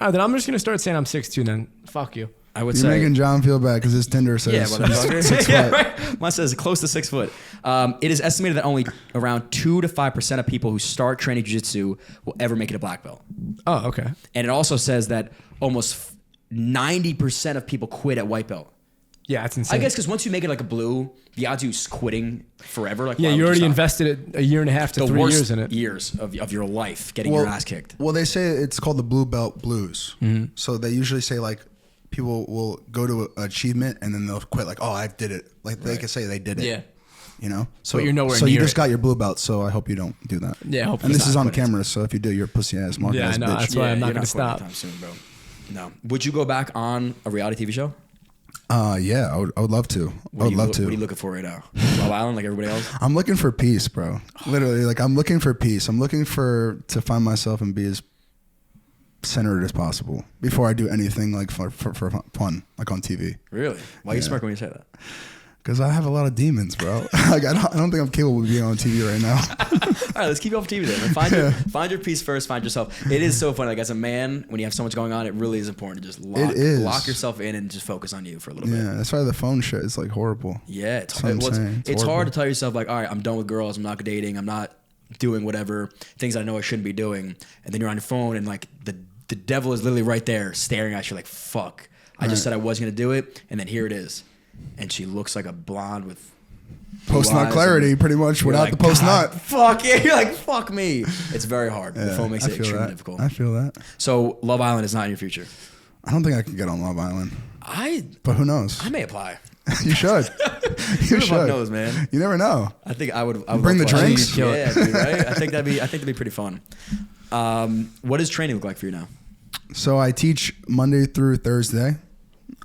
All right, then I'm just gonna start saying I'm 6'2". Then fuck you. I would You're say. making John feel bad because his Tinder says Yeah, he's motherfucker. 6 Yeah, foot. right. Mine says close to 6 foot. It is estimated that only around 2 to 5% of people who start training jiu-jitsu will ever make it a black belt. Oh, okay. And it also says that almost 90% of people quit at white belt. Yeah, it's insane. I guess because once you make it like a blue, the odds of you quitting forever. Like, Yeah, why would you already stop? invested a year and a half to the 3 worst years in it. years of your life getting your ass kicked. Well, they say it's called the blue belt blues. Mm-hmm. So they usually say like people will go to an achievement and then they'll quit like, oh, I did it. Like they can say they did it. Yeah. You know? So But you're nowhere So you near just it. got your blue belt, so I hope you don't do that. Yeah, I hope And he's this is not on quitting. camera, so if you do, you're a pussy ass mark Yeah, ass I know. bitch. That's why I'm not you're gonna quitting stop. anytime soon, bro. No. Would you go back on a reality TV show? Yeah, I would love to. I would love to. What are you looking for right now? Love Island, like everybody else? I'm looking for peace, bro. Literally, like I'm looking for peace. I'm looking to find myself and be as centered as possible before I do anything like for fun, like on TV. Really? Why are you smirking when you say that? Because I have a lot of demons, bro. Like I don't think I'm capable of being on TV right now. All right, let's keep you off TV then. Find your peace first. Find yourself. It is so funny. Like as a man, when you have so much going on, it really is important to just lock yourself in and just focus on you for a little bit. Yeah, that's why the phone shit is like horrible. Yeah, That's what I'm saying. it's horrible. hard to tell yourself like, all right, I'm done with girls. I'm not dating. I'm not doing whatever things I know I shouldn't be doing. And then you're on your phone and like the devil is literally right there staring at you like, fuck. I just said I was gonna do it, and then here it is. And she looks like a blonde with Post blue nut eyes, clarity, and pretty much, you're without like, the post "God, nut. Fuck yeah. You're like, fuck me. It's very hard. The phone makes I it feel extremely that. difficult. I feel that. So Love Island is not in your future. I don't think I could get on Love Island, But who knows? I may apply. You should. Who You the fuck should. knows, man? You never know. I think I would Bring the apply. drinks? Yeah, dude, right? I think that'd be pretty fun. What does training look like for you now? So I teach Monday through Thursday.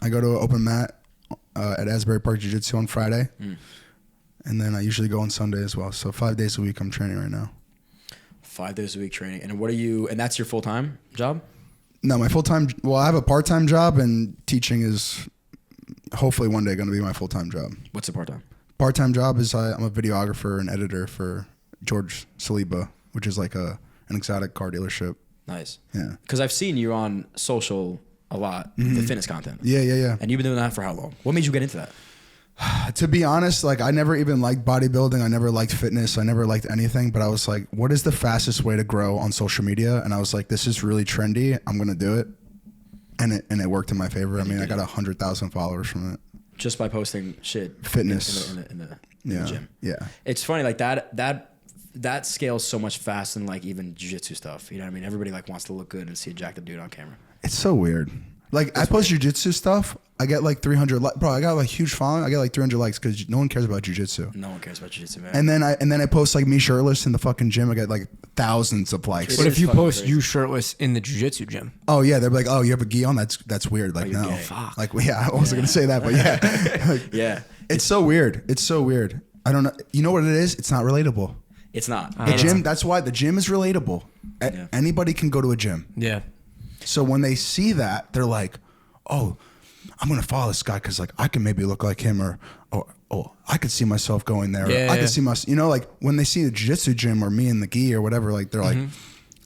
I go to an open mat at Asbury Park Jiu-Jitsu on Friday. And then I usually go on Sunday as well. So 5 days a week I'm training right now. 5 days a week training. And and that's your full-time job? No, my full-time, well, I have a part-time job and teaching is hopefully one day going to be my full-time job. What's the part-time? Part-time job is I'm a videographer and editor for George Saliba, which is like an exotic car dealership. Nice. Yeah. Because I've seen you on social a lot, the fitness content. Yeah. And you've been doing that for how long? What made you get into that? To be honest, like I never even liked bodybuilding. I never liked fitness. I never liked anything. But I was like, what is the fastest way to grow on social media? And I was like, this is really trendy. I'm gonna do it. And it worked in my favor. I mean, I got 100,000 followers from it. Just by posting shit. Fitness. In the Yeah. gym. Yeah. It's funny, like that scales so much faster than like even jiu-jitsu stuff. You know what I mean? Everybody like wants to look good and see a jacked up dude on camera. It's so weird. Like I post jujitsu stuff. I get like 300 likes. Bro, I got like huge following. I get like 300 likes because no one cares about jujitsu. No one cares about jiu-jitsu, man. And then I post like me shirtless in the fucking gym. I get like thousands of likes. What It if is you fucking post crazy. you shirtless in the jiu-jitsu gym? Oh yeah, they're like, oh, you have a gi on? That's weird. Like you're no, gay. Fuck. like yeah, I wasn't gonna say that, but yeah, like, Yeah. it's so weird. It's so weird. I don't know. You know what it is? It's not relatable. It's not. The gym. That's why the gym is relatable. Yeah. Anybody can go to a gym. Yeah. So when they see that, they're like, oh, I'm gonna follow this guy because like I can maybe look like him, or I could see myself going there. Yeah. Or I could see like when they see the jiu-jitsu gym or me in the gi or whatever, like they're like,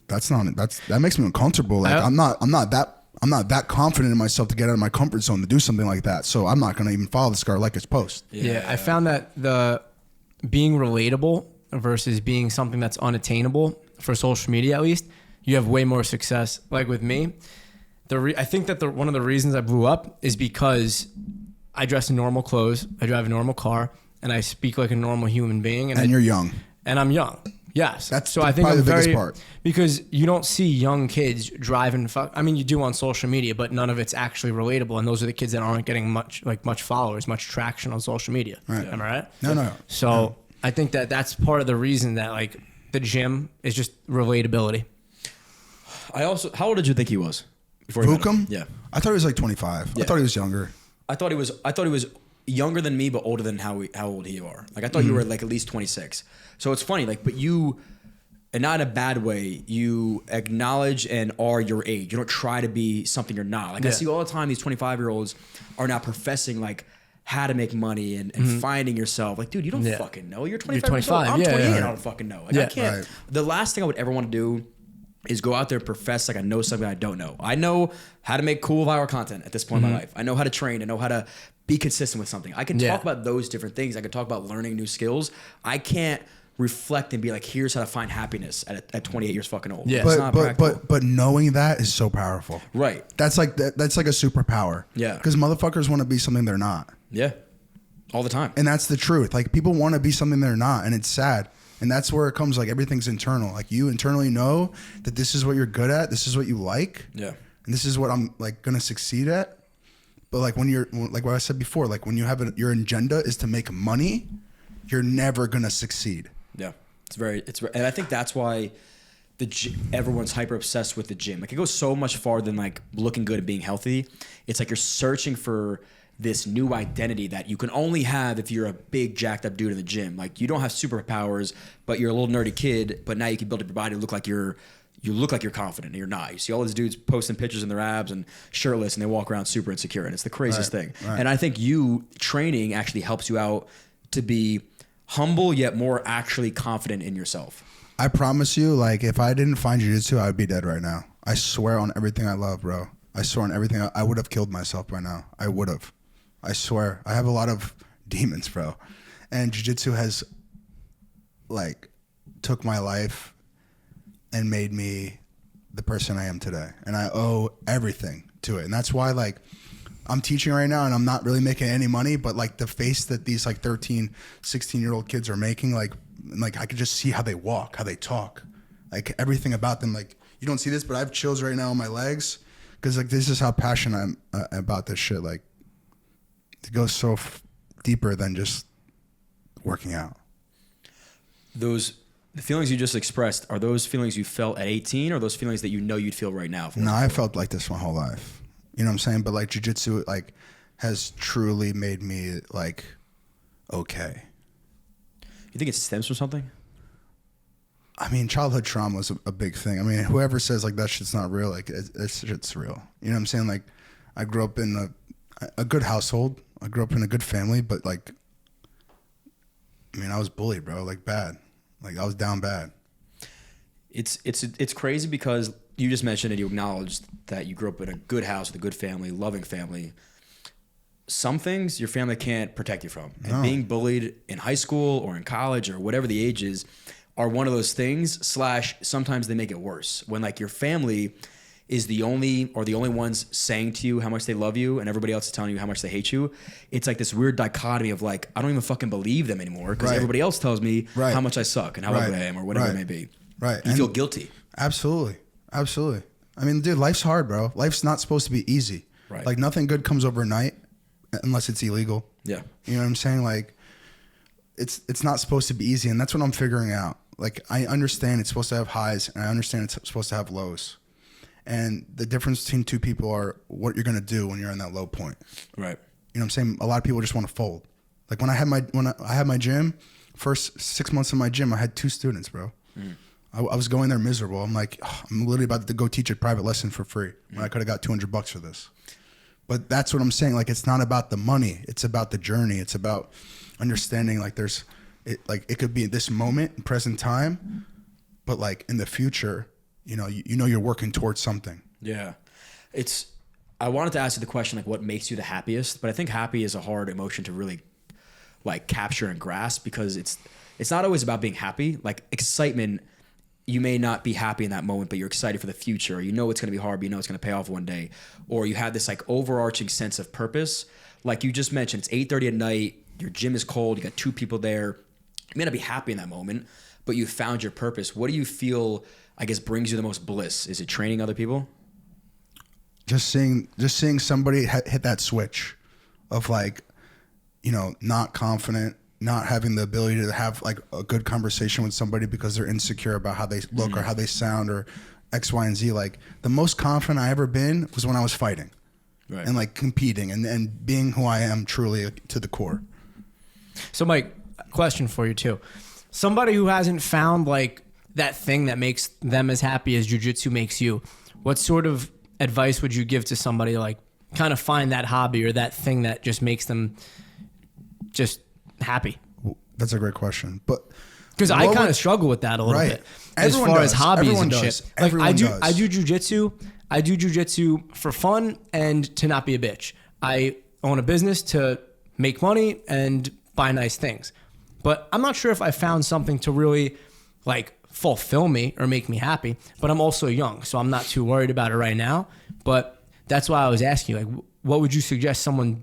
that makes me uncomfortable. Like I'm not that confident in myself to get out of my comfort zone to do something like that. So I'm not gonna even follow this guy or like his post. Yeah, I found that the being relatable versus being something that's unattainable for social media, at least, you have way more success. Like with me, I think that one of the reasons I blew up is because I dress in normal clothes, I drive a normal car, and I speak like a normal human being. And you're young. And I'm young. Yes. That's so I think probably I'm the biggest very, part. because you don't see young kids driving. I mean, you do on social media, but none of it's actually relatable. And those are the kids that aren't getting much followers, much traction on social media. Right. Am I right? No. So I think that's part of the reason that like the gym is just relatability. How old did you think he was? Before you met him? Vookum? Yeah. I thought he was like 25. Yeah. I thought he was younger. I thought he was younger than me, but older than how old you are. Like I thought you were like at least 26. So it's funny, like, but you, and not in a bad way, you acknowledge and are your age. You don't try to be something you're not. Like I see all the time, these 25-year-olds are now professing like how to make money and finding yourself. Like, dude, you don't fucking know. You're 25 years old. 25. I'm 28. Yeah. I don't fucking know. Like I can't. Right. The last thing I would ever want to do is go out there and profess like I know something I don't know. I know how to make cool viral content at this point in my life. I know how to train. I know how to be consistent with something. I can talk about those different things. I can talk about learning new skills. I can't reflect and be like, here's how to find happiness at 28 years fucking old. Yeah. It's not practical. But knowing that is so powerful. Right. That's like a superpower. Yeah. Because motherfuckers want to be something they're not. Yeah. All the time. And that's the truth. Like people want to be something they're not, and it's sad. And that's where it comes, like everything's internal. Like you internally know that this is what you're good at, this is what you like, Yeah. and this is what I'm like gonna succeed at. But like when you're like what I said before, like when you have your agenda is to make money, you're never gonna succeed. Yeah. And I think that's why everyone's hyper obsessed with the gym. Like it goes so much farther than like looking good and being healthy. It's like you're searching for this new identity that you can only have if you're a big jacked up dude in the gym. Like you don't have superpowers, but you're a little nerdy kid, but now you can build up your body to look like you look like you're confident and you're not. You see all these dudes posting pictures in their abs and shirtless and they walk around super insecure and it's the craziest thing. Right. And I think you training actually helps you out to be humble yet more actually confident in yourself. I promise you, like if I didn't find jiu-jitsu, I would be dead right now. I swear on everything I love, bro. I swear on everything. I would have killed myself by now. I would have. I swear. I have a lot of demons, bro. And jiu-jitsu has like took my life and made me the person I am today. And I owe everything to it. And that's why like I'm teaching right now and I'm not really making any money, but like the face that these like 13, 16-year-old kids are making, like I could just see how they walk, how they talk, like everything about them. Like you don't see this, but I have chills right now on my legs because like this is how passionate I'm about this shit. Like it goes so deeper than just working out. The feelings you just expressed, are those feelings you felt at 18 or those feelings that you know you'd feel right now? No, I felt like this my whole life. You know what I'm saying? But like jiu-jitsu like has truly made me like okay. You think it stems from something? I mean, childhood trauma is a big thing. I mean, whoever says like that shit's not real, like it's real. You know what I'm saying? Like I grew up in a good household. I grew up in a good family, but like, I mean, I was bullied, bro, like bad. Like I was down bad. It's crazy because you just mentioned and you acknowledged that you grew up in a good house with a good family, loving family. Some things your family can't protect you from. And being bullied in high school or in college or whatever the age is are one of those things / sometimes they make it worse. When like your family is the only ones saying to you how much they love you and everybody else is telling you how much they hate you. It's like this weird dichotomy of like, I don't even fucking believe them anymore because everybody else tells me how much I suck and how ugly I am or whatever it may be. Right. You feel guilty. Absolutely. Absolutely. I mean, dude, life's hard, bro. Life's not supposed to be easy. Right. Like nothing good comes overnight unless it's illegal. Yeah. You know what I'm saying? Like it's not supposed to be easy. And that's what I'm figuring out. Like I understand it's supposed to have highs and I understand it's supposed to have lows. And the difference between two people are what you're going to do when you're in that low point. Right. You know what I'm saying? A lot of people just want to fold. Like when I had my gym, first 6 months of my gym, I had 2 students, bro. I was going there miserable. I'm like, I'm literally about to go teach a private lesson for free when I could have got $200 for this. But that's what I'm saying. Like, it's not about the money. It's about the journey. It's about understanding like it could be this moment in present time, but like in the future, you know you're working towards something. Yeah. I wanted to ask you the question, like what makes you the happiest, but I think happy is a hard emotion to really like capture and grasp because it's not always about being happy. Like excitement, you may not be happy in that moment, but you're excited for the future. You know it's going to be hard, but you know it's going to pay off one day. Or you have this like overarching sense of purpose. Like you just mentioned, it's 8:30 at night, your gym is cold, you got 2 people there, may not be happy in that moment, but you found your purpose. What do you feel, I guess, brings you the most bliss? Is it training other people? Just seeing somebody hit that switch of like, you know, not confident, not having the ability to have like a good conversation with somebody because they're insecure about how they look or how they sound or X, Y, and Z. Like the most confident I ever been was when I was fighting and like competing and being who I am truly to the core. So Mike, question for you too. Somebody who hasn't found like that thing that makes them as happy as jiu-jitsu makes you, what sort of advice would you give to somebody like kind of find that hobby or that thing that just makes them just happy? That's a great question. But because I kind of struggle with that a little bit as far as hobbies and shit. Like I do jujitsu. I do jujitsu for fun and to not be a bitch. I own a business to make money and buy nice things. But I'm not sure if I found something to really like fulfill me or make me happy. But I'm also young, so I'm not too worried about it right now. But that's why I was asking you, like, what would you suggest someone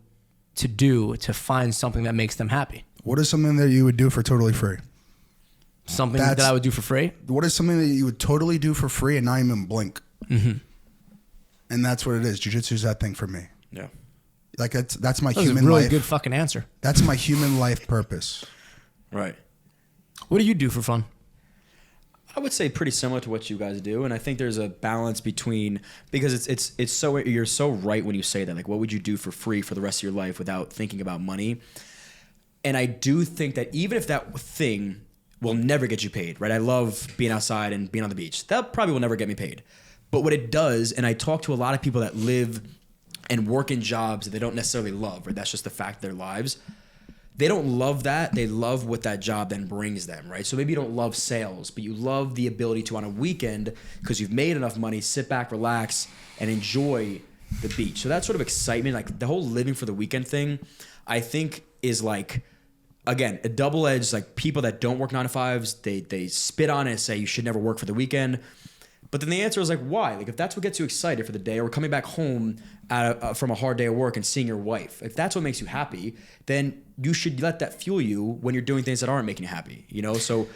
to do to find something that makes them happy? What is something that you would do for totally free? Something that I would do for free? What is something that you would totally do for free and not even blink? And that's what it is. Jiu-jitsu is that thing for me. Yeah. Like that's my That was human a really life. good fucking answer. That's my human life purpose. Right. What do you do for fun? I would say pretty similar to what you guys do, and I think there's a balance between, because it's so, you're so right when you say that. Like, what would you do for free for the rest of your life without thinking about money? And I do think that even if that thing will never get you paid, right? I love being outside and being on the beach. That probably will never get me paid. But what it does, and I talk to a lot of people that live and work in jobs that they don't necessarily love, right? That's just the fact of their lives. They don't love that. They love what that job then brings them, right? So maybe you don't love sales, but you love the ability to, on a weekend, because you've made enough money, sit back, relax, and enjoy the beach. So that sort of excitement, like the whole living for the weekend thing, I think is like, again, a double-edged, like people that don't work 9 to 5s, they spit on it and say you should never work for the weekend. But then the answer is like, why? Like if that's what gets you excited for the day, or coming back home from a hard day of work and seeing your wife, if that's what makes you happy, then you should let that fuel you when you're doing things that aren't making you happy, you know? So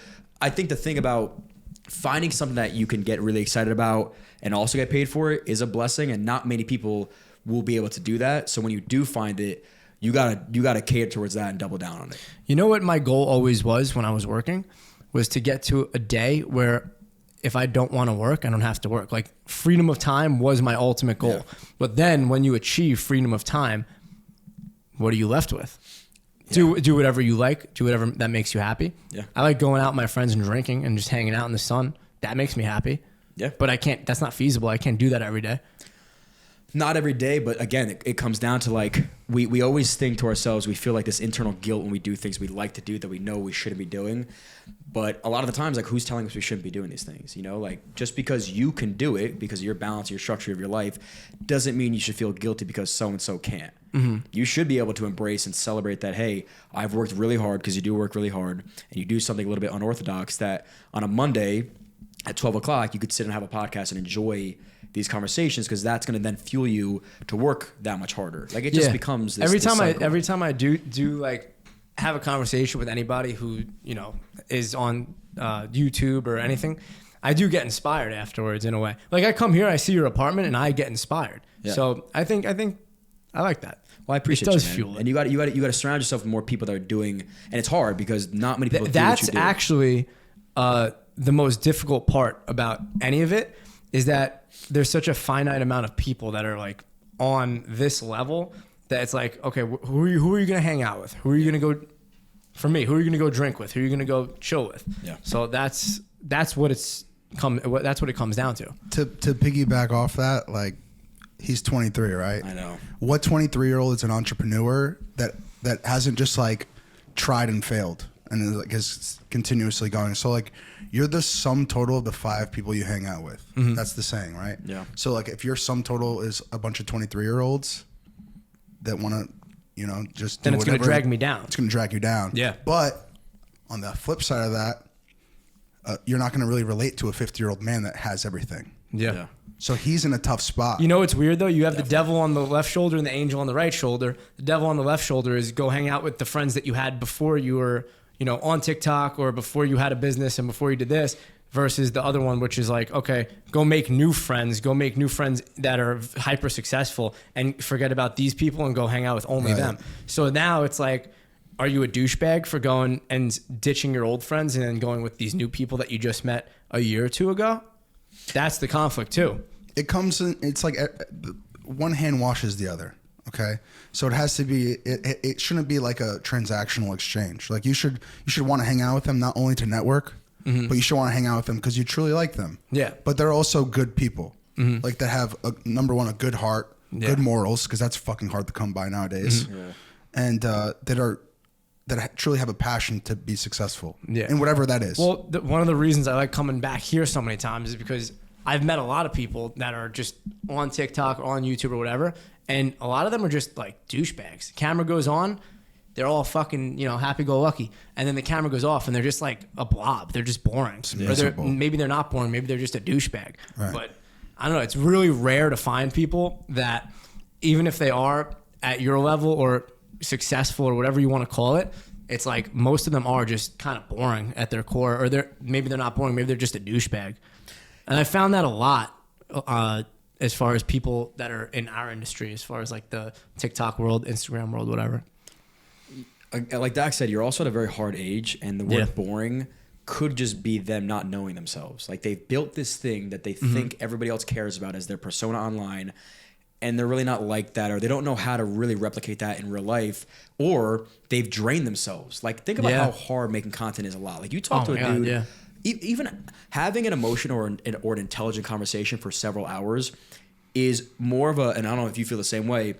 I think the thing about finding something that you can get really excited about and also get paid for it is a blessing, and not many people will be able to do that. So when you do find it, you gotta cater towards that and double down on it. You know what my goal always was when I was working? Was to get to a day where if I don't want to work, I don't have to work. Like freedom of time was my ultimate goal. Yeah. But then when you achieve freedom of time, what are you left with? Yeah. Do whatever you like. Do whatever that makes you happy. Yeah. I like going out with my friends and drinking and just hanging out in the sun. That makes me happy. Yeah. But I can't, that's not feasible. I can't do that every day. Not every day, but again, it comes down to like, we always think to ourselves, we feel like this internal guilt when we do things we like to do that we know we shouldn't be doing. But a lot of the times, like, who's telling us we shouldn't be doing these things? You know, like, just because you can do it, because of your balance, your structure of your life, doesn't mean you should feel guilty because so-and-so can't. Mm-hmm. You should be able to embrace and celebrate that, hey, I've worked really hard, because you do work really hard, and you do something a little bit unorthodox that on a Monday at 12 o'clock, you could sit and have a podcast and enjoy these conversations, because that's going to then fuel you to work that much harder. Like, it just becomes this every time I do like have a conversation with anybody who, you know, is on YouTube or anything, I do get inspired afterwards in a way. Like I come here, I see your apartment, and I get inspired. Yeah. So I think I like that. Well, I appreciate it. Does fuel it. And you got to surround yourself with more people that are doing, and it's hard because not many people do what you do. That's actually the most difficult part about any of it, is that there's such a finite amount of people that are like on this level that it's like, okay, who are you going to hang out with? Who are you going to go, for me, who are you going to go drink with? Who are you going to go chill with? Yeah. So that's what it comes down to. To piggyback off that, like, he's 23, right? I know. What 23-year-old is an entrepreneur that hasn't just like tried and failed and like is continuously going? So like, you're the sum total of the 5 people you hang out with. Mm-hmm. That's the saying, right? Yeah. So like, if your sum total is a bunch of 23-year-olds that want to, you know, just then do it's going to drag me down. It's going to drag you down. Yeah. But on the flip side of that, you're not going to really relate to a 50-year-old man that has everything. Yeah. So he's in a tough spot. You know what's weird though? You have the devil on the left shoulder and the angel on the right shoulder. The devil on the left shoulder is go hang out with the friends that you had before you were, on TikTok or before you had a business and before you did this, versus the other one, which is like, okay, go make new friends that are hyper successful and forget about these people and go hang out with only them. So now it's like, are you a douchebag for going and ditching your old friends and then going with these new people that you just met a year or two ago? That's the conflict too. It comes in, it's like one hand washes the other. Okay. So it has to be, it shouldn't be like a transactional exchange. Like you should want to hang out with them, not only to network, but you should want to hang out with them because you truly like them. Yeah. But they're also good people, like that have number one, a good heart, good morals, because that's fucking hard to come by nowadays. And that truly have a passion to be successful in whatever that is. Well, one of the reasons I like coming back here so many times is because I've met a lot of people that are just on TikTok or on YouTube or whatever, and a lot of them are just like douchebags. Camera goes on, they're all fucking, happy-go-lucky, and then the camera goes off and they're just like a blob. They're just boring. Or maybe they're not boring. Maybe they're just a douchebag. Right. But I don't know. It's really rare to find people that, even if they are at your level or successful or whatever you want to call it, it's like most of them are just kind of boring at their core, or maybe they're not boring, maybe they're just a douchebag. And I found that a lot as far as people that are in our industry, as far as like the TikTok world, Instagram world, whatever. Like Dak said, you're also at a very hard age, and the word boring could just be them not knowing themselves. Like they've built this thing that they think everybody else cares about as their persona online, and they're really not like that, or they don't know how to really replicate that in real life, or they've drained themselves. Like think about how hard making content is a lot. Like you talk to a dude, even having an emotion or an intelligent conversation for several hours is more of and I don't know if you feel the same way,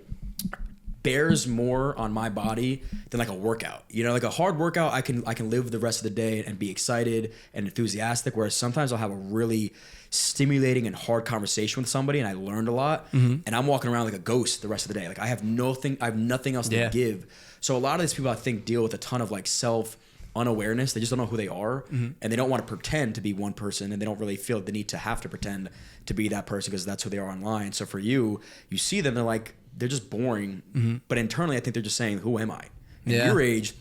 bears more on my body than like a workout. Like a hard workout, I can live the rest of the day and be excited and enthusiastic, whereas sometimes I'll have a really stimulating and hard conversation with somebody and I learned a lot, and I'm walking around like a ghost the rest of the day. Like I have nothing else to give. So a lot of these people I think deal with a ton of like self unawareness. They just don't know who they are, and they don't want to pretend to be one person, and they don't really feel the need to have to pretend to be that person because that's who they are online. So for you see them, they're just boring, but internally I think they're just saying, who am I? At your age,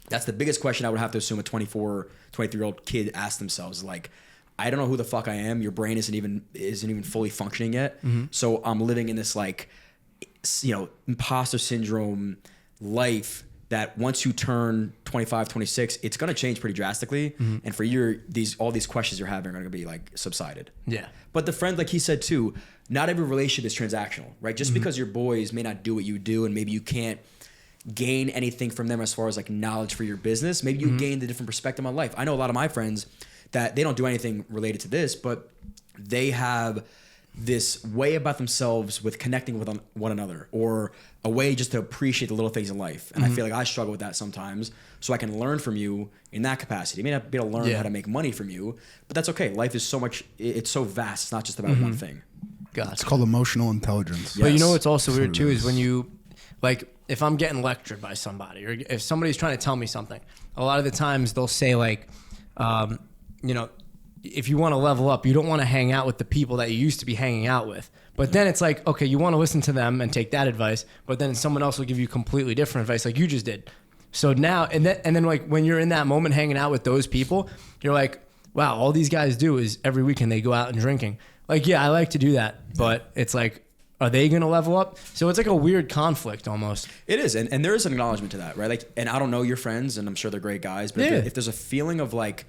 that's the biggest question I would have to assume a 24, 23-year-old kid asks themselves, like, I don't know who the fuck I am. Your brain isn't even fully functioning yet. So I'm living in this like, imposter syndrome life that once you turn 25, 26, it's going to change pretty drastically. And for all these questions you're having are going to be like subsided. Yeah. But the friend, like he said too, not every relationship is transactional, right? Just because your boys may not do what you do and maybe you can't gain anything from them as far as like knowledge for your business, maybe you gain the different perspective on life. I know a lot of my friends that they don't do anything related to this, but they have this way about themselves with connecting with one another, or a way just to appreciate the little things in life. And I feel like I struggle with that sometimes, so I can learn from you in that capacity. I may not be able to learn how to make money from you, but that's okay. Life is so much, it's so vast. It's not just about one thing. It's called emotional intelligence. But what's also weird too is when you, like, if I'm getting lectured by somebody, or if somebody's trying to tell me something, a lot of the times they'll say like, if you want to level up, you don't want to hang out with the people that you used to be hanging out with. But then it's like, okay, you want to listen to them and take that advice, but then someone else will give you completely different advice like you just did. So now, and then like when you're in that moment hanging out with those people, you're like, wow, all these guys do is every weekend they go out and drinking. Like, yeah, I like to do that, but it's like, are they going to level up? So it's like a weird conflict almost. It is. And there is an acknowledgement to that, right? Like, and I don't know your friends, and I'm sure they're great guys, but if there's a feeling of like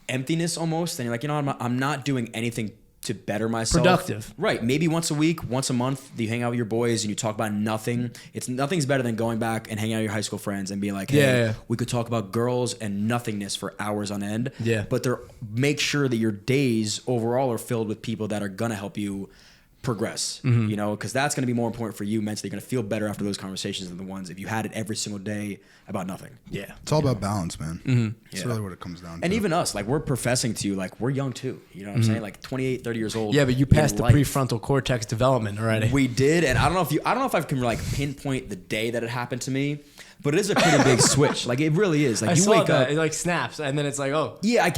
emptiness almost, then you're like, I'm not doing anything to better myself. Productive. Right. Maybe once a week, once a month, you hang out with your boys and you talk about nothing. Nothing's better than going back and hanging out with your high school friends and being like, hey, we could talk about girls and nothingness for hours on end. Yeah. But make sure that your days overall are filled with people that are going to help you progress, because that's going to be more important for you mentally. You're going to feel better after those conversations than the ones if you had it every single day about nothing. Yeah. It's all about balance, man. It's really what it comes down to. And even us, like, we're professing to you, like, we're young too. You know what I'm saying? Like 28, 30 years old. Yeah, but you passed the prefrontal cortex development already. We did. And I don't know if I can like pinpoint the day that it happened to me, but it is a pretty big switch. Like, it really is. Like, you wake up, it like snaps, and then it's like, oh. Yeah,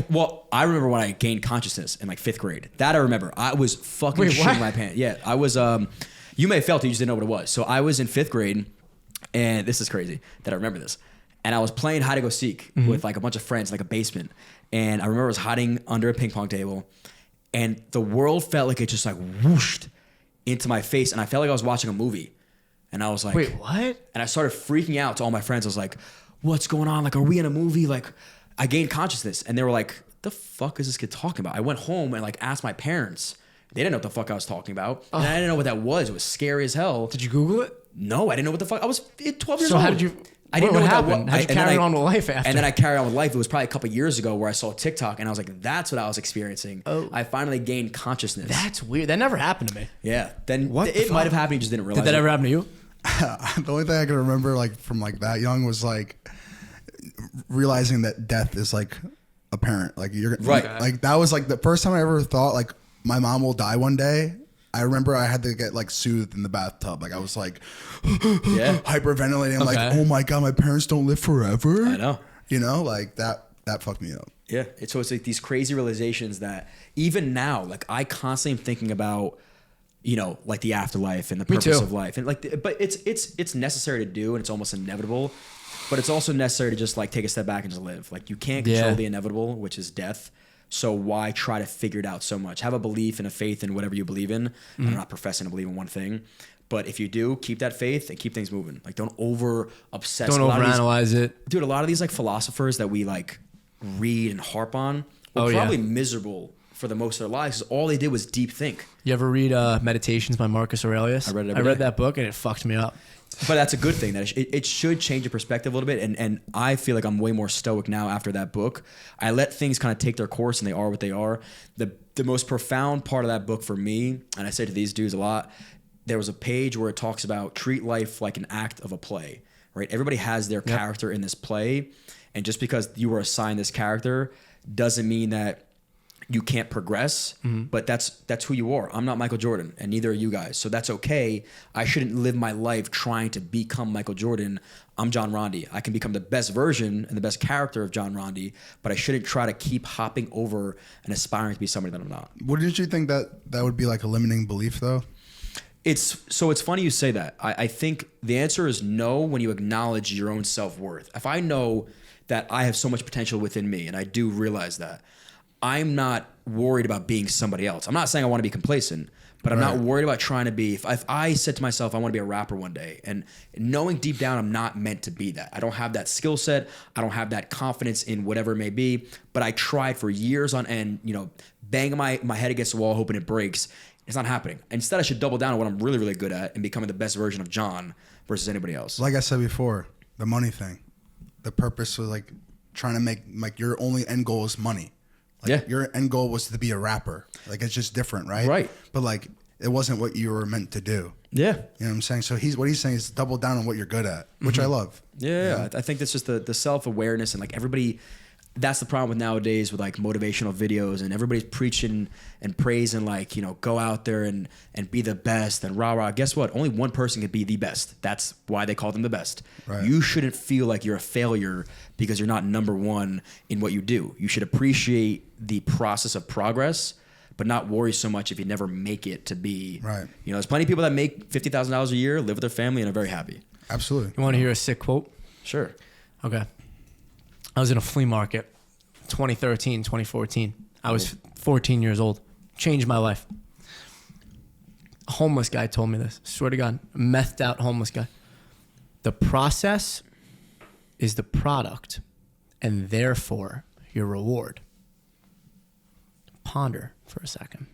I remember when I gained consciousness in like 5th grade. That I remember. I was fucking shitting my pants. Yeah, I was. You may have felt it, you just didn't know what it was. So I was in 5th grade, and this is crazy that I remember this. and I was playing hide and go seek with like a bunch of friends, like a basement. And I remember I was hiding under a ping pong table, and the world felt like it just like whooshed into my face, and I felt like I was watching a movie. And I was like, wait, what? And I started freaking out to all my friends. I was like, what's going on? Like, are we in a movie? Like, I gained consciousness, and they were like, the fuck is this kid talking about? I went home and like asked my parents. They didn't know what the fuck I was talking about. And I didn't know what that was. It was scary as hell. Did you Google it? No, I didn't know what the fuck. I was 12 years So old. how did you? I didn't know what what happened. that was. How'd you carry on with life after? And then I carried on with life. It was probably a couple years ago where I saw TikTok and I was like, that's what I was experiencing. Oh. I finally gained consciousness. That's weird. That never happened to me. Yeah. Then What the it might have fuck? happened. You just didn't realize Did that it. ever happen to you? The only thing I can remember like from like that young was like realizing that death is like apparent. Like you're Right. Like that was like the first time I ever thought like my mom will die one day. I remember I had to get like soothed in the bathtub. Like I was like hyperventilating. I'm like, oh my God, my parents don't live forever. I know. You know, like that fucked me up. Yeah. So it's like these crazy realizations that even now, like I constantly am thinking about, you know, like the afterlife and the purpose too. of life. And like, but it's necessary to do and it's almost inevitable, but it's also necessary to just like take a step back and just live. Like you can't control the inevitable, which is death. So why try to figure it out so much? Have a belief and a faith in whatever you believe in. I'm not professing to believe in one thing, but if you do, keep that faith and keep things moving. Like don't over obsess. Don't overanalyze it. Dude, a lot of these like philosophers that we like read and harp on were probably miserable for the most of their lives because all they did was deep think. You ever read Meditations by Marcus Aurelius? I read it every day. that book and it fucked me up. But that's a good thing. That it should change your perspective a little bit. And I feel like I'm way more stoic now after that book. I let things kind of take their course and they are what they are. The most profound part of that book for me, and I say to these dudes a lot, there was a page where it talks about treat life like an act of a play, right? Everybody has their character in this play. And just because you were assigned this character doesn't mean that you can't progress, but that's who you are. I'm not Michael Jordan, and neither are you guys. So that's okay. I shouldn't live my life trying to become Michael Jordan. I'm John Rondi. I can become the best version and the best character of John Rondi, but I shouldn't try to keep hopping over and aspiring to be somebody that I'm not. Wouldn't you think that would be like a limiting belief though? It's funny you say that. I think the answer is no when you acknowledge your own self-worth. If I know that I have so much potential within me, and I do realize that, I'm not worried about being somebody else. I'm not saying I want to be complacent, but I'm not worried about trying to be. If I said to myself, I want to be a rapper one day, and knowing deep down I'm not meant to be that. I don't have that skill set. I don't have that confidence in whatever it may be, but I tried for years on end, you know, banging my head against the wall, hoping it breaks. It's not happening. Instead, I should double down on what I'm really, really good at and becoming the best version of John versus anybody else. Like I said before, the money thing. The purpose was like trying to make like your only end goal is money. Like your end goal was to be a rapper. Like it's just different, right? Right. But like it wasn't what you were meant to do. Yeah. You know what I'm saying? So what he's saying is double down on what you're good at, which I love. Yeah. I think that's just the self-awareness and like everybody. That's the problem with nowadays with like motivational videos and everybody's preaching and praising like, you know, go out there and be the best and rah. Guess what? Only one person can be the best. That's why they call them the best. Right. You shouldn't feel like you're a failure because you're not number one in what you do. You should appreciate the process of progress, but not worry so much if you never make it to be. Right. You know, there's plenty of people that make $50,000 a year, live with their family, and are very happy. Absolutely. You want to hear a sick quote? Sure. Okay. I was in a flea market, 2013, 2014. I was 14 years old. Changed my life. A homeless guy told me this. Swear to God. A methed out homeless guy. The process is the product and therefore your reward. Ponder for a second.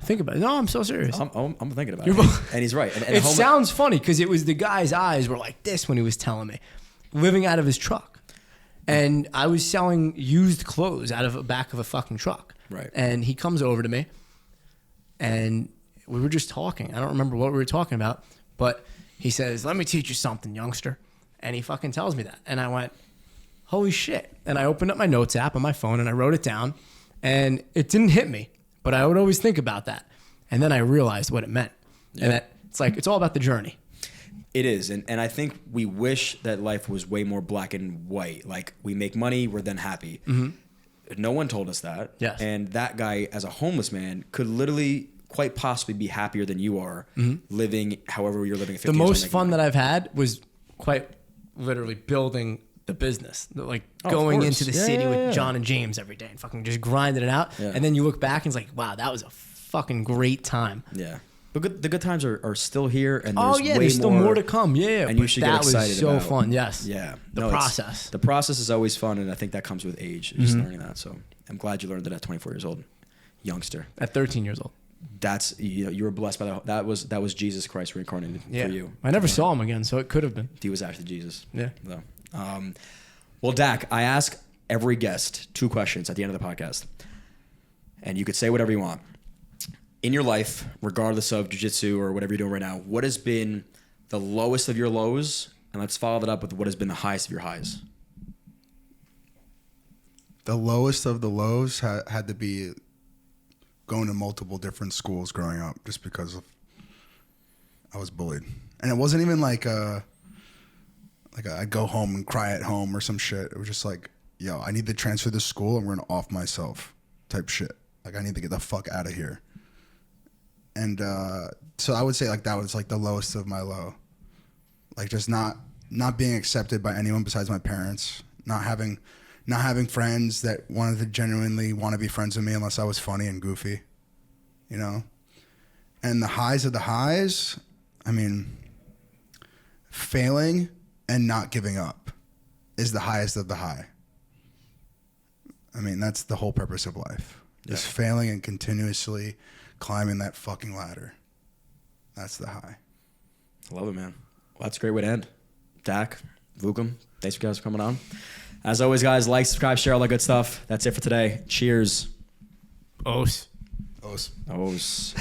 Think about it. No, I'm so serious. I'm thinking about You're it. both- And he's right. And It sounds funny because it was the guy's eyes were like this when he was telling me, living out of his truck. And I was selling used clothes out of the back of a fucking truck. Right. And he comes over to me and we were just talking. I don't remember what we were talking about, but he says, let me teach you something, youngster. And he fucking tells me that. And I went, holy shit. And I opened up my notes app on my phone and I wrote it down and it didn't hit me, but I would always think about that. And then I realized what it meant. Yeah. And that it's like, it's all about the journey. It is. And I think we wish that life was way more black and white. Like we make money, we're then happy. Mm-hmm. No one told us that. Yes. And that guy as a homeless man could literally quite possibly be happier than you are living however you're living at 50 The years most old. fun that I've had was quite literally building the business, like of going course. into the Yeah, city yeah, with yeah. John and James every day and fucking just grinding it out. Yeah. And then you look back and it's like, wow, that was a fucking great time. Yeah. But the good times are still here, and Oh there's yeah, way there's still more to come. Yeah, and but you should that get excited was so about. fun. Yes. Yeah. The It's- process. The process is always fun, and I think that comes with age, just learning that. So I'm glad you learned it at 24 years old, youngster. At 13 years old. That's you were blessed by that. That was Jesus Christ reincarnated Yeah. for you. I never saw him again, so it could have been. He was actually Jesus. Yeah. So, well, Dak, I ask every guest 2 questions at the end of the podcast, and you could say whatever you want. In your life, regardless of jiu-jitsu or whatever you're doing right now, what has been the lowest of your lows? And let's follow that up with what has been the highest of your highs. The lowest of the lows had to be going to multiple different schools growing up, just because of I was bullied, and it wasn't even like I'd go home and cry at home or some shit. It was just like, yo, I need to transfer this school and we're gonna off myself type shit. Like, I need to get the fuck out of here. And so I would say like that was like the lowest of my low, like just not being accepted by anyone besides my parents, not having friends that wanted to genuinely want to be friends with me unless I was funny and goofy, you know. And the highs of the highs, I mean, failing and not giving up is the highest of the high. I mean, that's the whole purpose of life. Just failing and continuously climbing that fucking ladder. That's the high. I love it, man. Well, that's a great way to end. Dak, Vookum, thanks for guys for coming on. As always, guys, like, subscribe, share, all that good stuff. That's it for today. Cheers. Os. Os. Os.